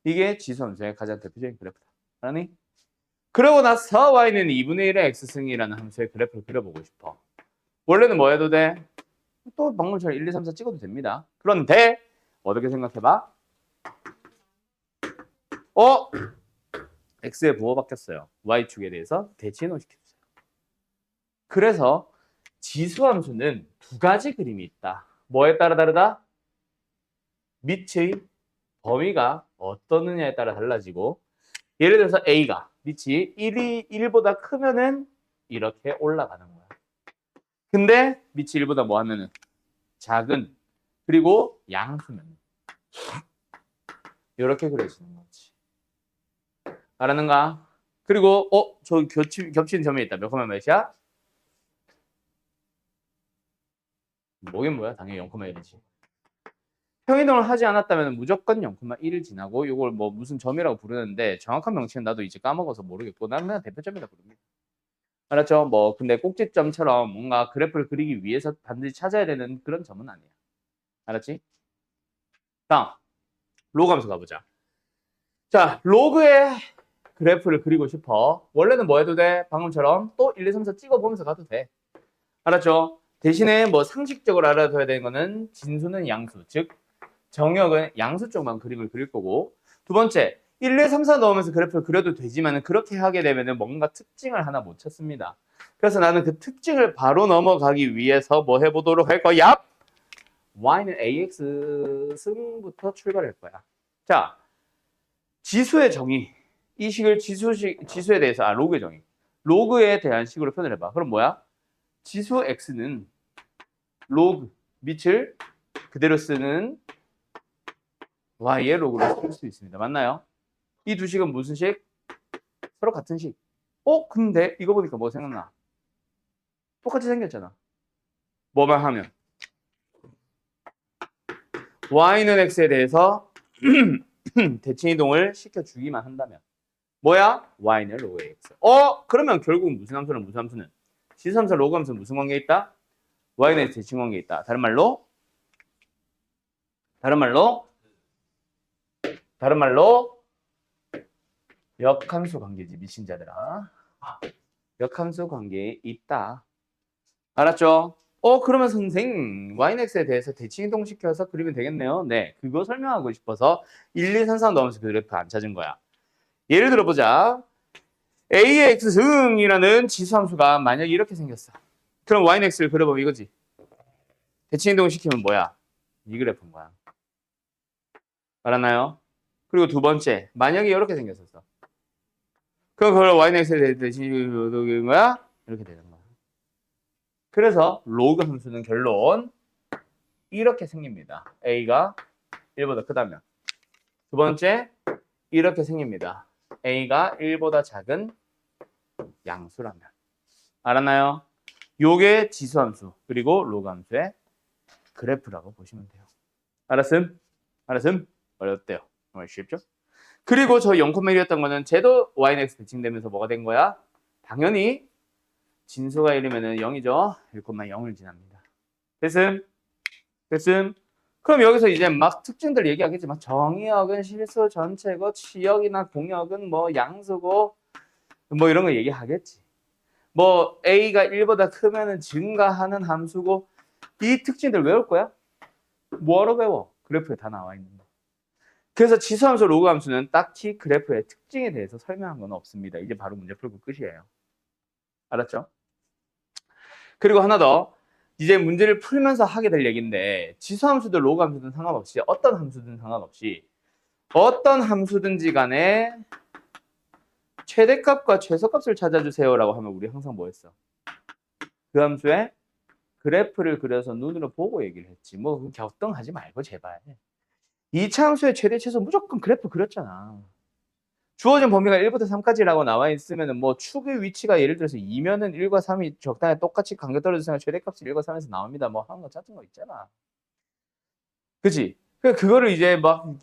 이게 지수함수의 가장 대표적인 그래프다. 알았니? 그러고 나서 y는 2분의 1의 x승이라는 함수의 그래프를 그려보고 싶어. 원래는 뭐 해도 돼? 또 방금처럼 1, 2, 3, 4 찍어도 됩니다. 그런데 어떻게 생각해봐? x의 부호 바뀌었어요. y축에 대해서 대칭을 시켜주세요. 그래서 지수함수는 두 가지 그림이 있다. 뭐에 따라 다르다? 밑의 범위가 어떠느냐에 따라 달라지고 예를 들어서 a가 밑이 1보다 크면은 이렇게 올라가는 거야. 근데 밑이 1보다 뭐 하면은 작은 그리고 양수면 이렇게 그려지는 거지. 알았는가? 그리고 저 겹치는 점이 있다. 몇 콤마 몇이야? 뭐긴 뭐야? 당연히 0,1이지. 평이동을 하지 않았다면 무조건 0,1을 지나고 이걸 뭐 무슨 점이라고 부르는데 정확한 명칭은 나도 이제 까먹어서 모르겠고 나는 그냥 대표점이라 부릅니다. 알았죠? 뭐 근데 꼭지점처럼 뭔가 그래프를 그리기 위해서 반드시 찾아야 되는 그런 점은 아니야. 알았지? 다음 로그 함수 가보자. 자, 로그의 그래프를 그리고 싶어. 원래는 뭐 해도 돼? 방금처럼 또 1, 2, 3, 4 찍어보면서 가도 돼. 알았죠? 대신에 뭐 상식적으로 알아둬야 되는 거는 진수는 양수, 즉 정역은 양수 쪽만 그림을 그릴 거고, 두 번째 1, 2, 3, 4 넣으면서 그래프를 그려도 되지만 그렇게 하게 되면 뭔가 특징을 하나 못 찾습니다. 그래서 나는 그 특징을 바로 넘어가기 위해서 뭐 해보도록 할 거야? y는 ax 승부터 출발할 거야. 자, 지수의 정의. 이 식을 지수에 대해서, 로그의 정의. 로그에 대한 식으로 표현을 해봐. 그럼 뭐야? 지수 x는 로그 밑을 그대로 쓰는 y의 로그로 쓸 수 있습니다. 맞나요? 이 두 식은 무슨 식? 서로 같은 식. 근데 이거 보니까 뭐 생각나? 똑같이 생겼잖아. 뭐만 하면 y는 x에 대해서 대칭 이동을 시켜주기만 한다면 뭐야? y는 로그 x. 그러면 결국 무슨 함수는 무슨 함수는? 지수함수 로그 함수는 무슨 관계에 있다? y는 x 대칭 관계에 있다. 다른 말로 역함수 관계지, 미친 자들아. 역함수 관계에 있다. 알았죠? 그러면 선생 y는 x에 대해서 대칭 이동시켜서 그리면 되겠네요. 네, 그거 설명하고 싶어서 1, 2, 3, 4 넣으면서 그 그래프 안 찾은 거야. 예를 들어보자. a의 x승이라는 지수함수가 만약에 이렇게 생겼어. 그럼 y는 x를 그려보면 이거지. 대칭 이동시키면 뭐야? 이 그래프인 거야. 알았나요? 그리고 두 번째, 만약에 이렇게 생겼었어. 그럼 그걸 y는 x에 대칭 이동인 거야? 이렇게 되는 거야. 그래서 로그 함수는 결론 이렇게 생깁니다. a가 1보다 크다면. 두 번째, 이렇게 생깁니다. a가 1보다 작은 양수라면. 알았나요? 요게 지수함수 그리고 로그 함수의 그래프라고 보시면 돼요. 알았음? 어렵대요. 정말 쉽죠? 그리고 저 0,1이었던 거는 쟤도 y는 x 대칭되면서 뭐가 된 거야? 당연히 진수가 1이면 0이죠. 1,0을 지납니다. 됐음? 그럼 여기서 이제 막 특징들 얘기하겠지만 정의역은 실수 전체고 치역이나 공역은 뭐 양수고 뭐 이런 거 얘기하겠지. 뭐 a가 1보다 크면은 증가하는 함수고 이 특징들 외울 거야? 뭐하러 배워? 그래프에 다 나와 있는 거. 그래서 지수함수 로그 함수는 딱히 그래프의 특징에 대해서 설명한 건 없습니다. 이제 바로 문제 풀고 끝이에요. 알았죠? 그리고 하나 더. 이제 문제를 풀면서 하게 될 얘기인데 지수함수든 로그 함수든 상관없이 어떤 함수든지 간에 최대값과 최소값을 찾아주세요라고 하면 우리 항상 뭐 했어? 그 함수의 그래프를 그려서 눈으로 보고 얘기를 했지. 뭐 격동하지 말고 제발. 2차 함수의 최대 최소 무조건 그래프 그렸잖아. 주어진 범위가 1부터 3까지라고 나와 있으면 뭐 축의 위치가 예를 들어서 2면은 1과 3이 적당히 똑같이 간격 떨어져서 최대값이 1과 3에서 나옵니다. 뭐 하는 거 같은 거 있잖아. 그치? 그거를 이제 막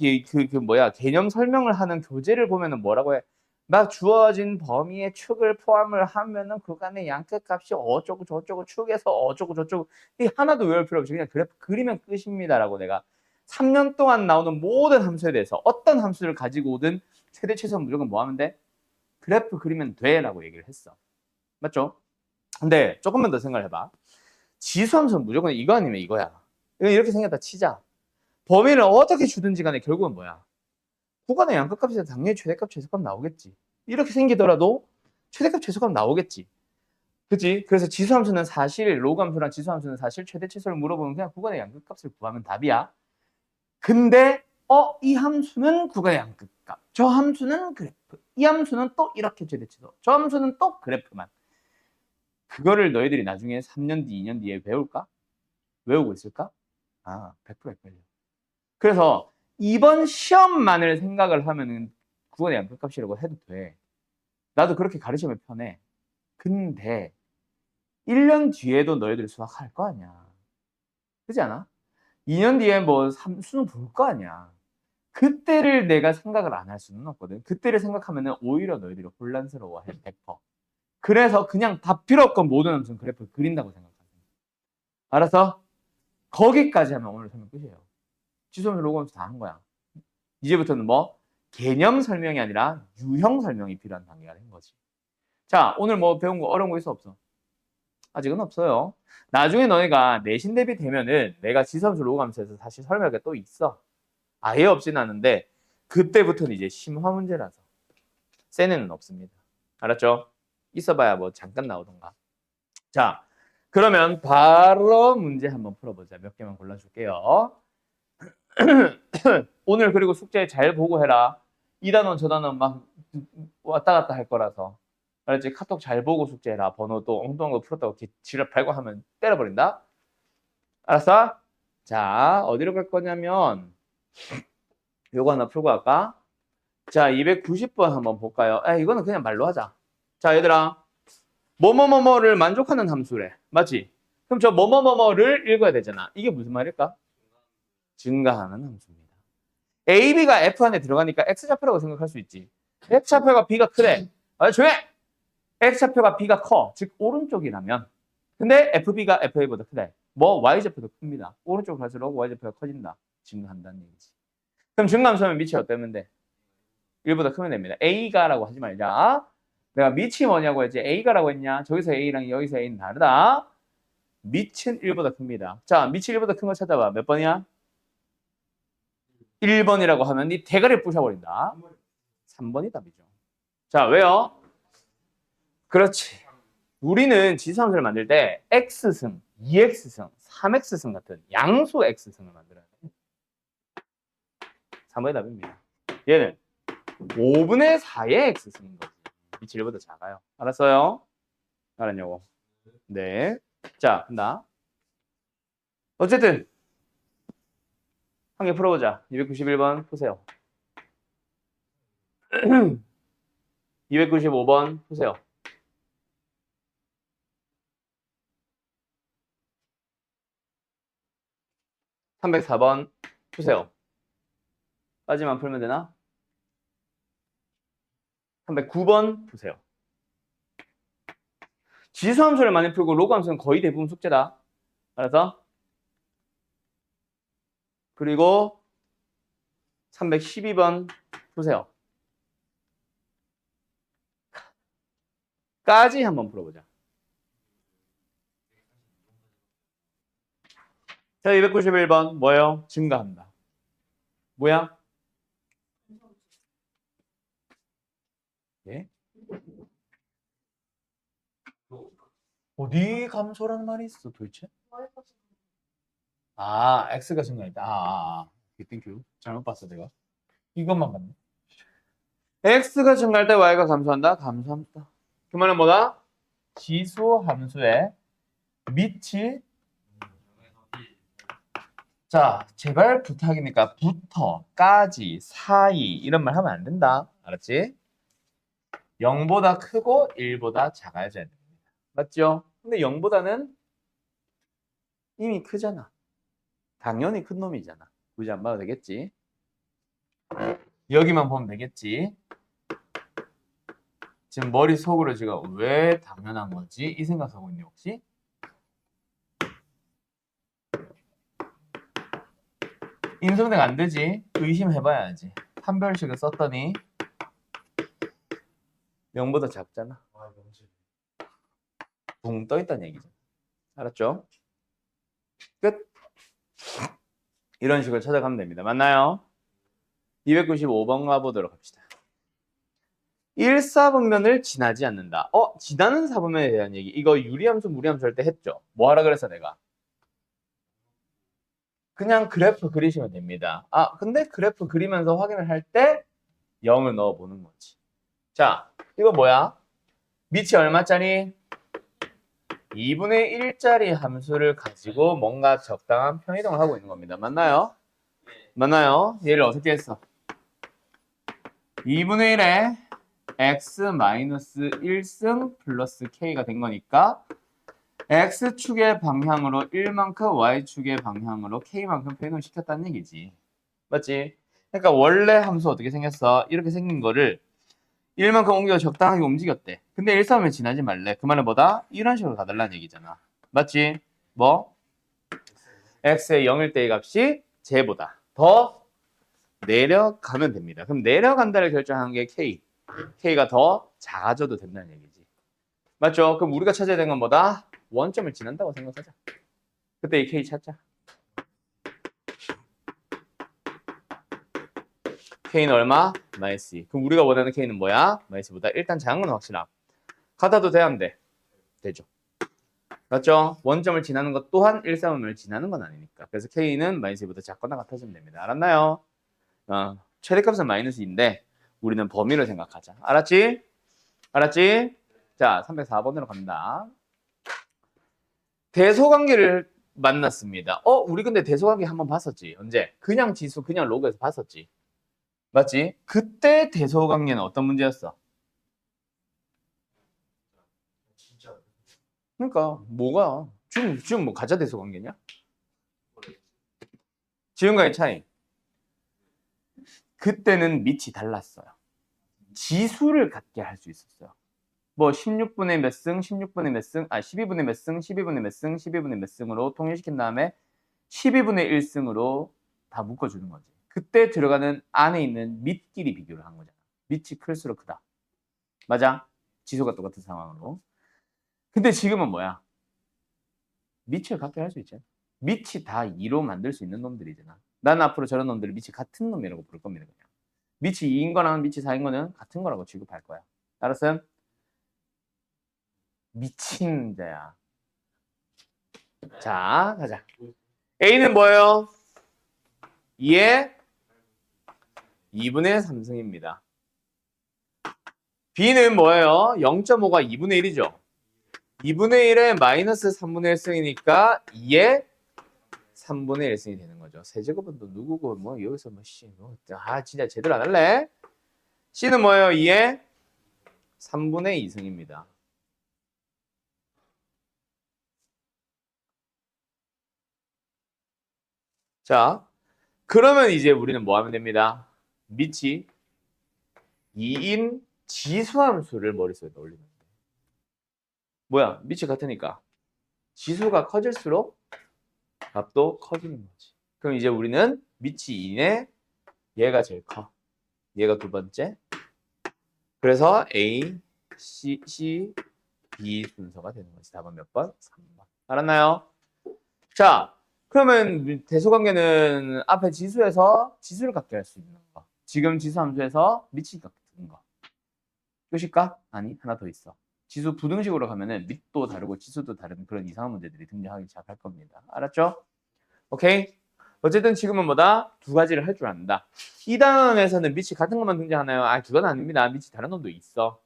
개념 설명을 하는 교재를 보면은 뭐라고 해? 막 주어진 범위의 축을 포함을 하면은 그간의 양끝값이 어쩌고 저쩌고 축에서 어쩌고 저쩌고 이 하나도 외울 필요 없이 그냥 그래프 그리면 끝입니다라고 내가 3년 동안 나오는 모든 함수에 대해서 어떤 함수를 가지고 오든 최대 최소 무조건 뭐 하면 돼? 그래프 그리면 돼 라고 얘기를 했어. 맞죠? 근데 조금만 더 생각을 해봐. 지수함수는 무조건 이거 아니면 이거야. 이렇게 생겼다 치자. 범위를 어떻게 주든지 간에 결국은 뭐야? 구간의 양끝값에서 당연히 최대값, 최소값 나오겠지. 이렇게 생기더라도 최대값, 최소값 나오겠지. 그치? 그래서 지수함수는 사실, 로그 함수랑 지수함수는 사실 최대, 최소를 물어보면 그냥 구간의 양끝값을 구하면 답이야. 근데 이 함수는 구간의 양끝값, 저 함수는 그래프, 이 함수는 또 이렇게 최대, 최소, 저 함수는 또 그래프만. 그거를 너희들이 나중에 3년 뒤, 2년 뒤에 배울까? 외우고 있을까? 100% 헷갈려. 그래서 이번 시험만을 생각을 하면은 구간의 양끝값이라고 해도 돼. 나도 그렇게 가르치면 편해. 근데 1년 뒤에도 너희들 수학할 거 아니야. 그렇지 않아? 2년 뒤에 뭐 수능 볼 거 아니야. 그때를 내가 생각을 안 할 수는 없거든. 그때를 생각하면은 오히려 너희들이 혼란스러워해. 100%. 그래서 그냥 다 필요 없건 모든 함수는 그래프를 그린다고 생각하세요. 알았어? 거기까지 하면 오늘 설명 끝이에요. 지수함수, 로그함수 다 한 거야. 이제부터는 뭐 개념 설명이 아니라 유형 설명이 필요한 단계가 된 거지. 자, 오늘 뭐 배운 거 어려운 거 있어 없어? 아직은 없어요. 나중에 너희가 내신 대비 되면은 내가 지수함수 로그함수에서 사실 설명할 게 또 있어. 아예 없진 않은데 그때부터는 이제 심화 문제라서 세네는 없습니다. 알았죠? 있어봐야 뭐 잠깐 나오던가. 자, 그러면 바로 문제 한번 풀어보자. 몇 개만 골라줄게요. 오늘 그리고 숙제 잘 보고 해라. 이 단원 저 단원 막 왔다 갔다 할 거라서. 알았지? 카톡 잘 보고 숙제해라. 번호도 엉뚱한 거 풀었다고 지랄 팔고 하면 때려버린다. 알았어? 자, 어디로 갈 거냐면 요거 하나 풀고 갈까? 자, 290번 한번 볼까요? 이거는 그냥 말로 하자. 자, 얘들아. 뭐뭐뭐뭐를 만족하는 함수래. 맞지? 그럼 저 뭐뭐뭐뭐를 읽어야 되잖아. 이게 무슨 말일까? 증가하는 함수입니다. A, B가 F 안에 들어가니까 X좌표라고 생각할 수 있지. X좌표가 B가 크래. 조용해! X좌표가 B가 커. 즉 오른쪽이라면. 근데 FB가 FA보다 크다. 뭐 Y좌표도 큽니다. 오른쪽으로 갈수록 Y좌표가 커진다. 증가한다는 얘기지. 그럼 증가함수하면 밑이 어때면 돼? 1보다 크면 됩니다. A가라고 하지 말자. 내가 밑이 뭐냐고 했지? A가라고 했냐? 저기서 A랑 여기서 A는 다르다. 밑은 1보다 큽니다. 자, 밑이 1보다 큰 거 찾아봐. 몇 번이야? 1번이라고 하면 네 대가리 부셔버린다. 3번이 답이죠. 자, 왜요? 그렇지. 우리는 지수함수를 만들 때 X승, 2X승, 3X승 같은 양수 X승을 만들어야 돼. 3번이 답입니다. 얘는 5분의 4의 X승인 거지. 밑이 1보다 작아요. 알았어요? 알았냐고? 네. 자, 간다. 어쨌든 한 개 풀어보자. 291번 푸세요. 295번 푸세요. 304번 푸세요. 까지만 풀면 되나? 309번 푸세요. 지수함수를 많이 풀고 로그함수는 거의 대부분 숙제다. 알았어? 그리고 312번 푸세요. 까지 한번 풀어보자. 자, 291번 뭐예요? 증가한다. 뭐야? 예? 어디 감소라는 말이 있어 도대체? X가 증가했다. 땡큐. 잘못 봤어 내가. 이것만 봤네. X가 증가할 때 Y가 감소한다? 감소한다. 그 말은 뭐다? 지수 함수의 밑이 자, 제발 부탁이니까 부터, 까지, 사이 이런 말 하면 안 된다. 알았지? 0보다 크고 1보다 작아져야 됩니다. 맞죠? 근데 0보다는 이미 크잖아. 당연히 큰 놈이잖아. 굳이 안 봐도 되겠지? 여기만 보면 되겠지? 지금 머릿속으로 지금 왜 당연한 거지? 이 생각하고 있니 혹시? 인수분해가 안 되지? 의심해봐야지. 판별식을 썼더니 0보다 작잖아. 붕 떠있다는 얘기죠. 알았죠? 끝. 이런 식으로 찾아가면 됩니다. 맞나요? 295번 가보도록 합시다. 1사분면을 지나지 않는다. 지나는 사분면에 대한 얘기. 이거 유리함수, 무리함수 할 때 했죠. 뭐 하라 그랬어 내가? 그냥 그래프 그리시면 됩니다. 근데 그래프 그리면서 확인을 할 때 0을 넣어보는 거지. 자, 이거 뭐야? 밑이 얼마짜리? 2분의 1짜리 함수를 가지고 뭔가 적당한 편이동을 하고 있는 겁니다. 맞나요? 맞나요? 얘를 어떻게 했어? 2분의 1에 x-1승 플러스 k가 된 거니까 x축의 방향으로 1만큼 y축의 방향으로 k만큼 변형을 시켰다는 얘기지. 맞지? 그러니까 원래 함수 어떻게 생겼어? 이렇게 생긴 거를 1만큼 옮겨 적당하게 움직였대. 근데 1사분면 지나지 말래. 그 말은 뭐다? 이런 식으로 가달라는 얘기잖아. 맞지? 뭐? x의 0일 때의 값이 쟤보다 더 내려가면 됩니다. 그럼 내려간다를 결정한 게 k. k가 더 작아져도 된다는 얘기지. 맞죠? 그럼 우리가 찾아야 되는 건 뭐다? 원점을 지난다고 생각하자. 그때 이 K 찾자. K는 얼마? 마이너스 2. 그럼 우리가 원하는 K는 뭐야? 마이너스보다 일단 작은 건 확실함. 같아도 돼, 안 돼? 되죠. 맞죠? 원점을 지나는 것 또한 1,3을 지나는 건 아니니까. 그래서 K는 마이너스 2보다 작거나 같아지면 됩니다. 알았나요? 최대값은 마이너스 2인데 우리는 범위를 생각하자. 알았지? 알았지? 자, 304번으로 갑니다. 대소관계를 만났습니다. 우리 근데 대소관계 한번 봤었지. 언제? 그냥 지수, 그냥 로그에서 봤었지. 맞지? 그때 대소관계는 어떤 문제였어? 진짜 그러니까 뭐가? 지금 뭐 가짜 대소관계냐? 지금과의 차이. 그때는 밑이 달랐어요. 지수를 갖게 할 수 있었어요. 뭐 16분의 몇 승, 16분의 몇 승, 12분의 몇 승, 12분의 몇 승, 12분의 몇 승으로 통일시킨 다음에 12분의 1승으로 다 묶어주는 거지. 그때 들어가는 안에 있는 밑끼리 비교를 한 거잖아. 밑이 클수록 크다. 맞아? 지수가 똑같은 상황으로. 근데 지금은 뭐야? 밑을 갖게 할 수 있잖아. 밑이 다 2로 만들 수 있는 놈들이잖아. 난 앞으로 저런 놈들을 밑이 같은 놈이라고 부를 겁니다. 그냥. 밑이 2인 거랑 밑이 4인 거는 같은 거라고 취급할 거야. 알았어요? 미친 자야. 자, 가자. A는 뭐예요? 2의 2분의 3승입니다. B는 뭐예요? 0.5가 2분의 1이죠. 2분의 1에 마이너스 3분의 1승이니까 2의 3분의 1승이 되는 거죠. 세제곱은 또 누구고 뭐 여기서 뭐 진짜 제대로 안 할래? C는 뭐예요? 2의 3분의 2승입니다. 자, 그러면 이제 우리는 뭐 하면 됩니다? 밑이 2인 지수함수를 머릿속에 넣으면 돼. 뭐야? 밑이 같으니까 지수가 커질수록 값도 커지는 거지. 그럼 이제 우리는 밑이 2인에 얘가 제일 커. 얘가 두 번째. 그래서 A, C, B 순서가 되는 거지. 답은 몇 번? 3번. 알았나요? 자, 그러면 대소관계는 앞에 지수에서 지수를 갖게 할 수 있는 거. 지금 지수 함수에서 밑이 같은 거. 끝일까? 아니, 하나 더 있어. 지수 부등식으로 가면은 밑도 다르고 지수도 다른 그런 이상한 문제들이 등장하기 시작할 겁니다. 알았죠? 오케이? 어쨌든 지금은 뭐다? 두 가지를 할 줄 안다. 2단원에서는 밑이 같은 것만 등장하나요? 그건 아닙니다. 밑이 다른 놈도 있어.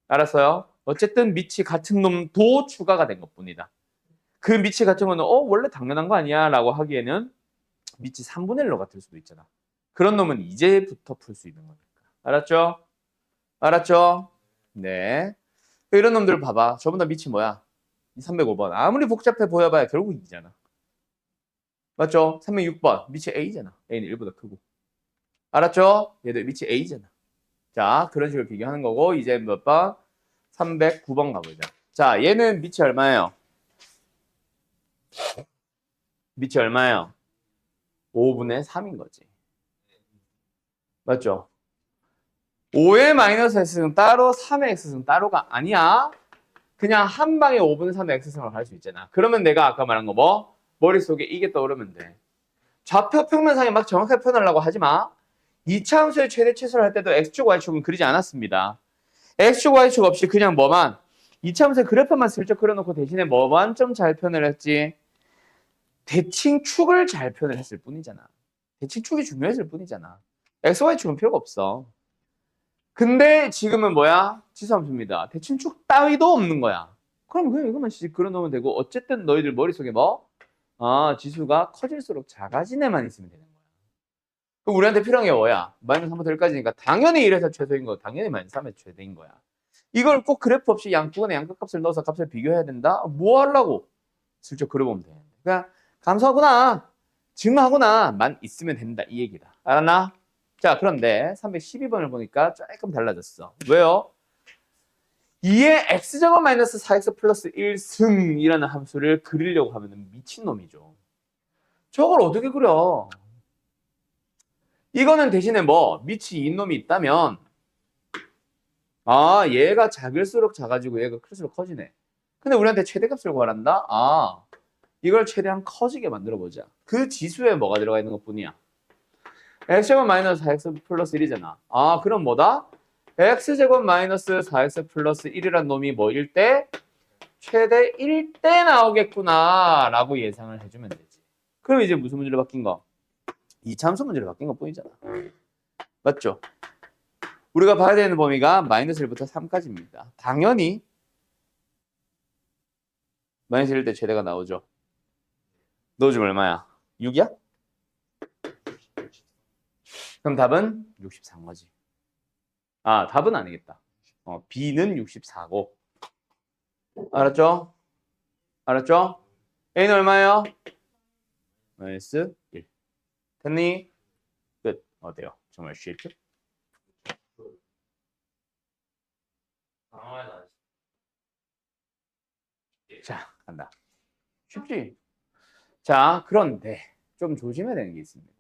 알았어요? 어쨌든 밑이 같은 놈도 추가가 된 것뿐이다. 그 밑이 같은 거는 원래 당연한 거 아니야? 라고 하기에는 밑이 3분의 1로 같을 수도 있잖아. 그런 놈은 이제부터 풀 수 있는 거니까. 알았죠? 알았죠? 네. 이런 놈들 봐봐. 저보다 밑이 뭐야? 305번. 아무리 복잡해 보여봐야 결국 2잖아. 맞죠? 306번. 밑이 A잖아. A는 1보다 크고. 알았죠? 얘도 밑이 A잖아. 자, 그런 식으로 비교하는 거고 이제 몇 번? 309번 가보자. 자, 얘는 밑이 얼마예요? 밑이 얼마예요? 5분의 3인 거지. 맞죠? 5의 마이너스 x승 따로 3의 x승 따로가 아니야. 그냥 한 방에 5분의 3의 x승을 갈 수 있잖아. 그러면 내가 아까 말한 거 뭐? 머릿속에 이게 떠오르면 돼. 좌표 평면상에 막 정확하게 표현하려고 하지 마. 2차 함수의 최대 최소를 할 때도 x축 y축은 그리지 않았습니다. x축 y축 없이 그냥 뭐만 2차 함수의 그래프만 슬쩍 그려놓고 대신에 뭐만 좀 잘 표현을 했지? 대칭축을 잘 표현을 했을 뿐이잖아. 대칭축이 중요했을 뿐이잖아. x, y축은 필요가 없어. 근데 지금은 뭐야? 지수함수입니다. 대칭축 따위도 없는 거야. 그럼 그냥 이것만 그려놓으면 되고 어쨌든 너희들 머릿속에 뭐? 지수가 커질수록 작아진 애만 있으면 되는 거야. 그럼 우리한테 필요한 게 뭐야? 마이너스 3부터 1까지니까 당연히 1에서 최소인 거, 당연히 마이너스 3에서 최대인 거야. 이걸 꼭 그래프 없이 양쪽에 양극값을 넣어서 값을 비교해야 된다? 뭐 하려고? 슬쩍 그려보면 돼. 그냥 감소하구나, 증하구나만 있으면 된다 이 얘기다. 알았나? 자, 그런데 312번을 보니까 조금 달라졌어. 왜요? 2의 x제곱 마이너스 4x 플러스 1승이라는 함수를 그리려고 하면 미친놈이죠. 저걸 어떻게 그려? 이거는 대신에 뭐 밑이 2인 놈이 있다면 얘가 작을수록 작아지고 얘가 클수록 커지네. 근데 우리한테 최대값을 구하란다? 아, 이걸 최대한 커지게 만들어 보자. 그 지수에 뭐가 들어가 있는 것뿐이야. x제곱 마이너스 4x 플러스 1이잖아. 아, 그럼 뭐다? x제곱 마이너스 4x 플러스 1이란 놈이 뭐일 때? 최대 1대 나오겠구나 라고 예상을 해주면 되지. 그럼 이제 무슨 문제로 바뀐 거? 이참수 문제로 바뀐 것 뿐이잖아. 맞죠? 우리가 봐야 되는 범위가 마이너스 1부터 3까지입니다. 당연히 마이너스 1때 최대가 나오죠. 넣어주면 얼마야? 6이야? 그럼 답은 64인 거지. 아, 답은 아니겠다. B는 64고. 알았죠? 알았죠? A는 얼마예요? 마이너스 1. 됐니? 끝. 어때요? 정말 쉽죠? 당황하다. 자, 간다. 쉽지? 자, 그런데 좀 조심해야 되는 게 있습니다.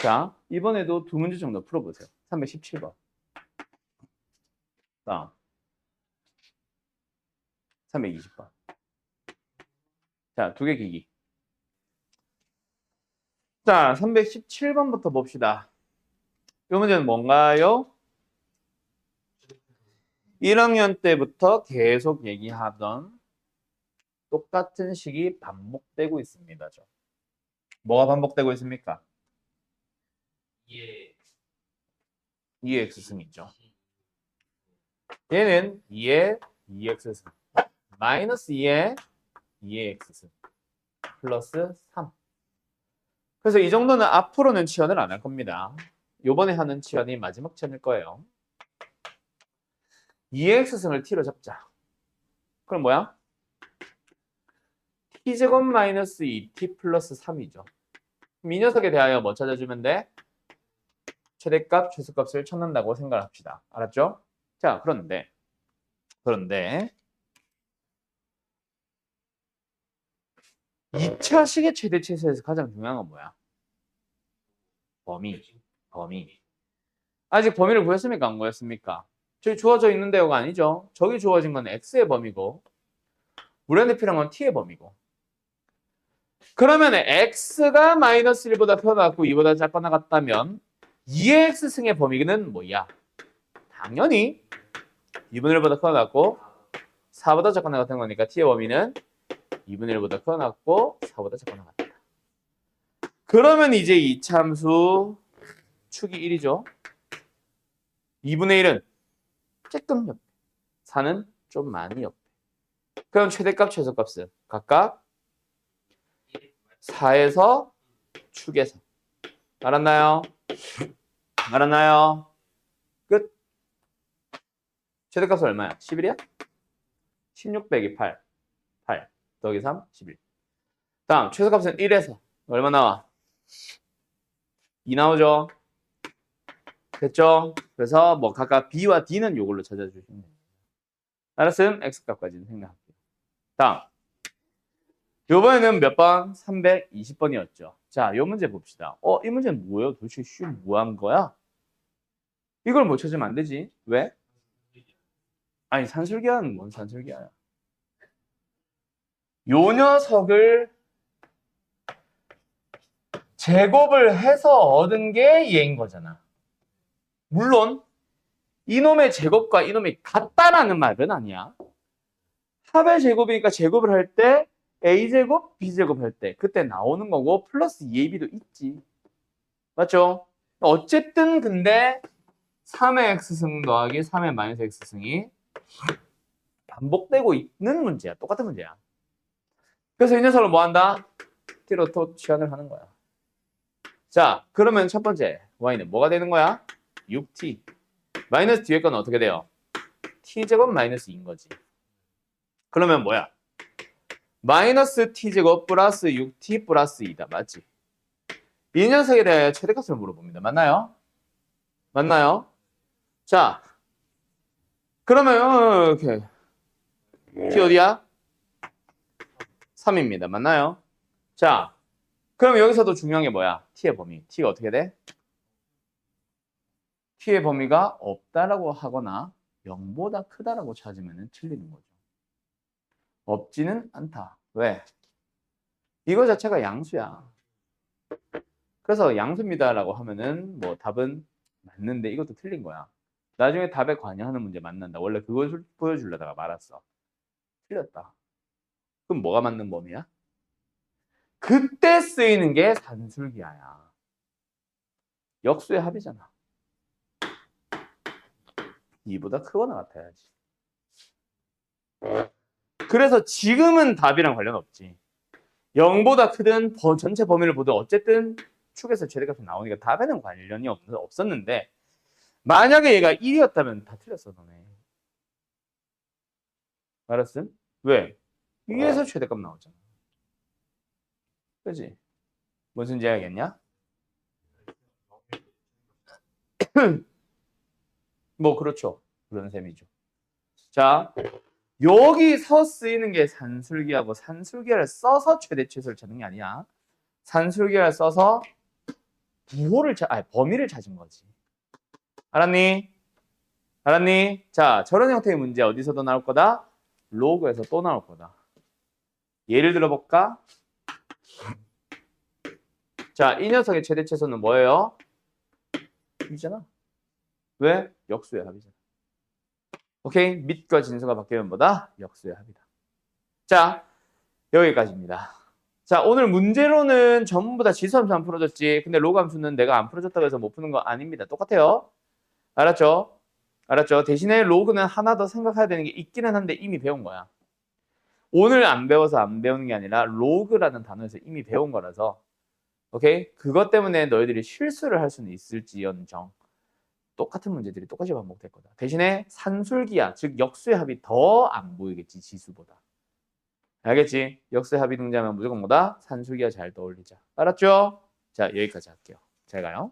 자, 이번에도 두 문제 정도 풀어보세요. 317번. 다음. 320번. 자, 두 개 기기. 자, 317번부터 봅시다. 이 문제는 뭔가요? 1학년 때부터 계속 얘기하던 똑같은 식이 반복되고 있습니다. 뭐가 반복되고 있습니까? 예. 2x승이죠. 얘는 2의 2x승 마이너스 2의 2의 x승 플러스 3. 그래서 이 정도는 앞으로는 치환을 안 할 겁니다. 요번에 하는 치환이 마지막 치환일 거예요. 2의 x승을 t로 잡자. 그럼 뭐야? t제곱 마이너스 2t 플러스 3이죠. 그럼 이 녀석에 대하여 뭐 찾아주면 돼? 최대값, 최소값을 찾는다고 생각합시다. 알았죠? 자, 그런데 2차 식의 최대 최소에서 가장 중요한 건 뭐야? 범위. 아직 범위를 구했습니까? 안 구했습니까? 저기 주어져 있는데요가 아니죠. 저기 주어진 건 x의 범위고 우리한테 필요한 건 t의 범위고. 그러면 x가 마이너스 1보다 커나갔고 2보다 작거나 같다면 2의 x승의 범위는 뭐야? 당연히 2분의 1보다 커나갔고 4보다 작거나 같은 거니까 t의 범위는 2분의 1보다 커나갔고 4보다 작거나 같다. 그러면 이제 이참수 축이 1이죠. 2분의 1은 조금 옆에, 4는 좀 많이 옆에. 그럼 최대값, 최소값은 각각 4에서 축에서. 알았나요? 알았나요? 끝. 최대값은 얼마야? 11이야? 16 빼기 8. 8 더하기 3, 11. 다음 최소값은 1에서 얼마 나와? 2 나오죠? 됐죠? 그래서 뭐 각각 B와 D는 이걸로 찾아주시면 됩니다. 알았음? X값까지는 생각할게요. 다음. 요번에는 몇 번? 320번이었죠. 자, 요 문제 봅시다. 이 문제는 뭐예요? 도대체 뭐 한 거야? 이걸 못 찾으면 안 되지. 왜? 아니, 산술기하는 뭔 산술기야? 요 녀석을 제곱을 해서 얻은 게 얘인 거잖아. 물론 이놈의 제곱과 이놈이 같다라는 말은 아니야. 합의 제곱이니까 제곱을 할 때 a제곱, b제곱 할 때 그때 나오는 거고 플러스 2ab도 있지. 맞죠? 어쨌든 근데 3의 x승 더하기 3의 마이너스 x승이 반복되고 있는 문제야. 똑같은 문제야. 그래서 이 녀석을 뭐 한다? t로 또 치환을 하는 거야. 자, 그러면 첫 번째 y는 뭐가 되는 거야? 6t. 마이너스 뒤에 건 어떻게 돼요? t제곱 마이너스 2인 거지. 그러면 뭐야? 마이너스 t제곱 플러스 6t 플러스 2다. 맞지? 이 녀석에 대해 최대값을 물어봅니다. 맞나요? 맞나요? 자, 그러면 이렇게 t 어디야? 3입니다. 맞나요? 자, 그럼 여기서도 중요한 게 뭐야? t의 범위. t가 어떻게 돼? t의 범위가 없다라고 하거나 0보다 크다라고 찾으면 틀리는 거죠. 없지는 않다. 왜? 이거 자체가 양수야. 그래서 양수입니다라고 하면은 뭐 답은 맞는데 이것도 틀린 거야. 나중에 답에 관여하는 문제 만난다. 원래 그걸 보여주려다가 말았어. 틀렸다. 그럼 뭐가 맞는 범위야? 그때 쓰이는 게 산술기하야. 역수의 합이잖아. 2보다 크거나 같아야지. 그래서 지금은 답이랑 관련 없지. 0보다 크든 전체 범위를 보든 어쨌든 축에서 최대값이 나오니까 답에는 관련이 없었는데 만약에 얘가 1이었다면 다 틀렸어 너네. 알았음? 왜? 위에서 최대값 나오잖아. 그지? 무슨 이야기겠냐? 뭐 그렇죠. 그런 셈이죠. 자, 여기서 쓰이는 게 산술기하고 산술기를 써서 최대 최소를 찾는 게 아니야. 산술기를 써서 범위를 찾은 거지. 알았니? 알았니? 자, 저런 형태의 문제 어디서도 나올 거다? 로그에서 또 나올 거다. 예를 들어볼까? 자, 이 녀석의 최대 최소는 뭐예요? 이잖아. 왜? 역수의 합이잖아. 오케이? 밑과 진수가 바뀌면 뭐다? 역수의 합이다. 자, 여기까지입니다. 자, 오늘 문제로는 전부 다 지수함수만 풀어줬지. 근데 로그 함수는 내가 안 풀어줬다고 해서 못 푸는 거 아닙니다. 똑같아요. 알았죠? 알았죠? 대신에 로그는 하나 더 생각해야 되는 게 있기는 한데 이미 배운 거야. 오늘 안 배워서 안 배우는 게 아니라 로그라는 단어에서 이미 배운 거라서 오케이? 그것 때문에 너희들이 실수를 할 수는 있을지언정 똑같은 문제들이 똑같이 반복될 거다. 대신에 산술기하, 즉 역수의 합이 더 안 보이겠지, 지수보다. 알겠지? 역수의 합이 등장하면 무조건 뭐다? 산술기하 잘 떠올리자. 알았죠? 자, 여기까지 할게요. 잘 가요.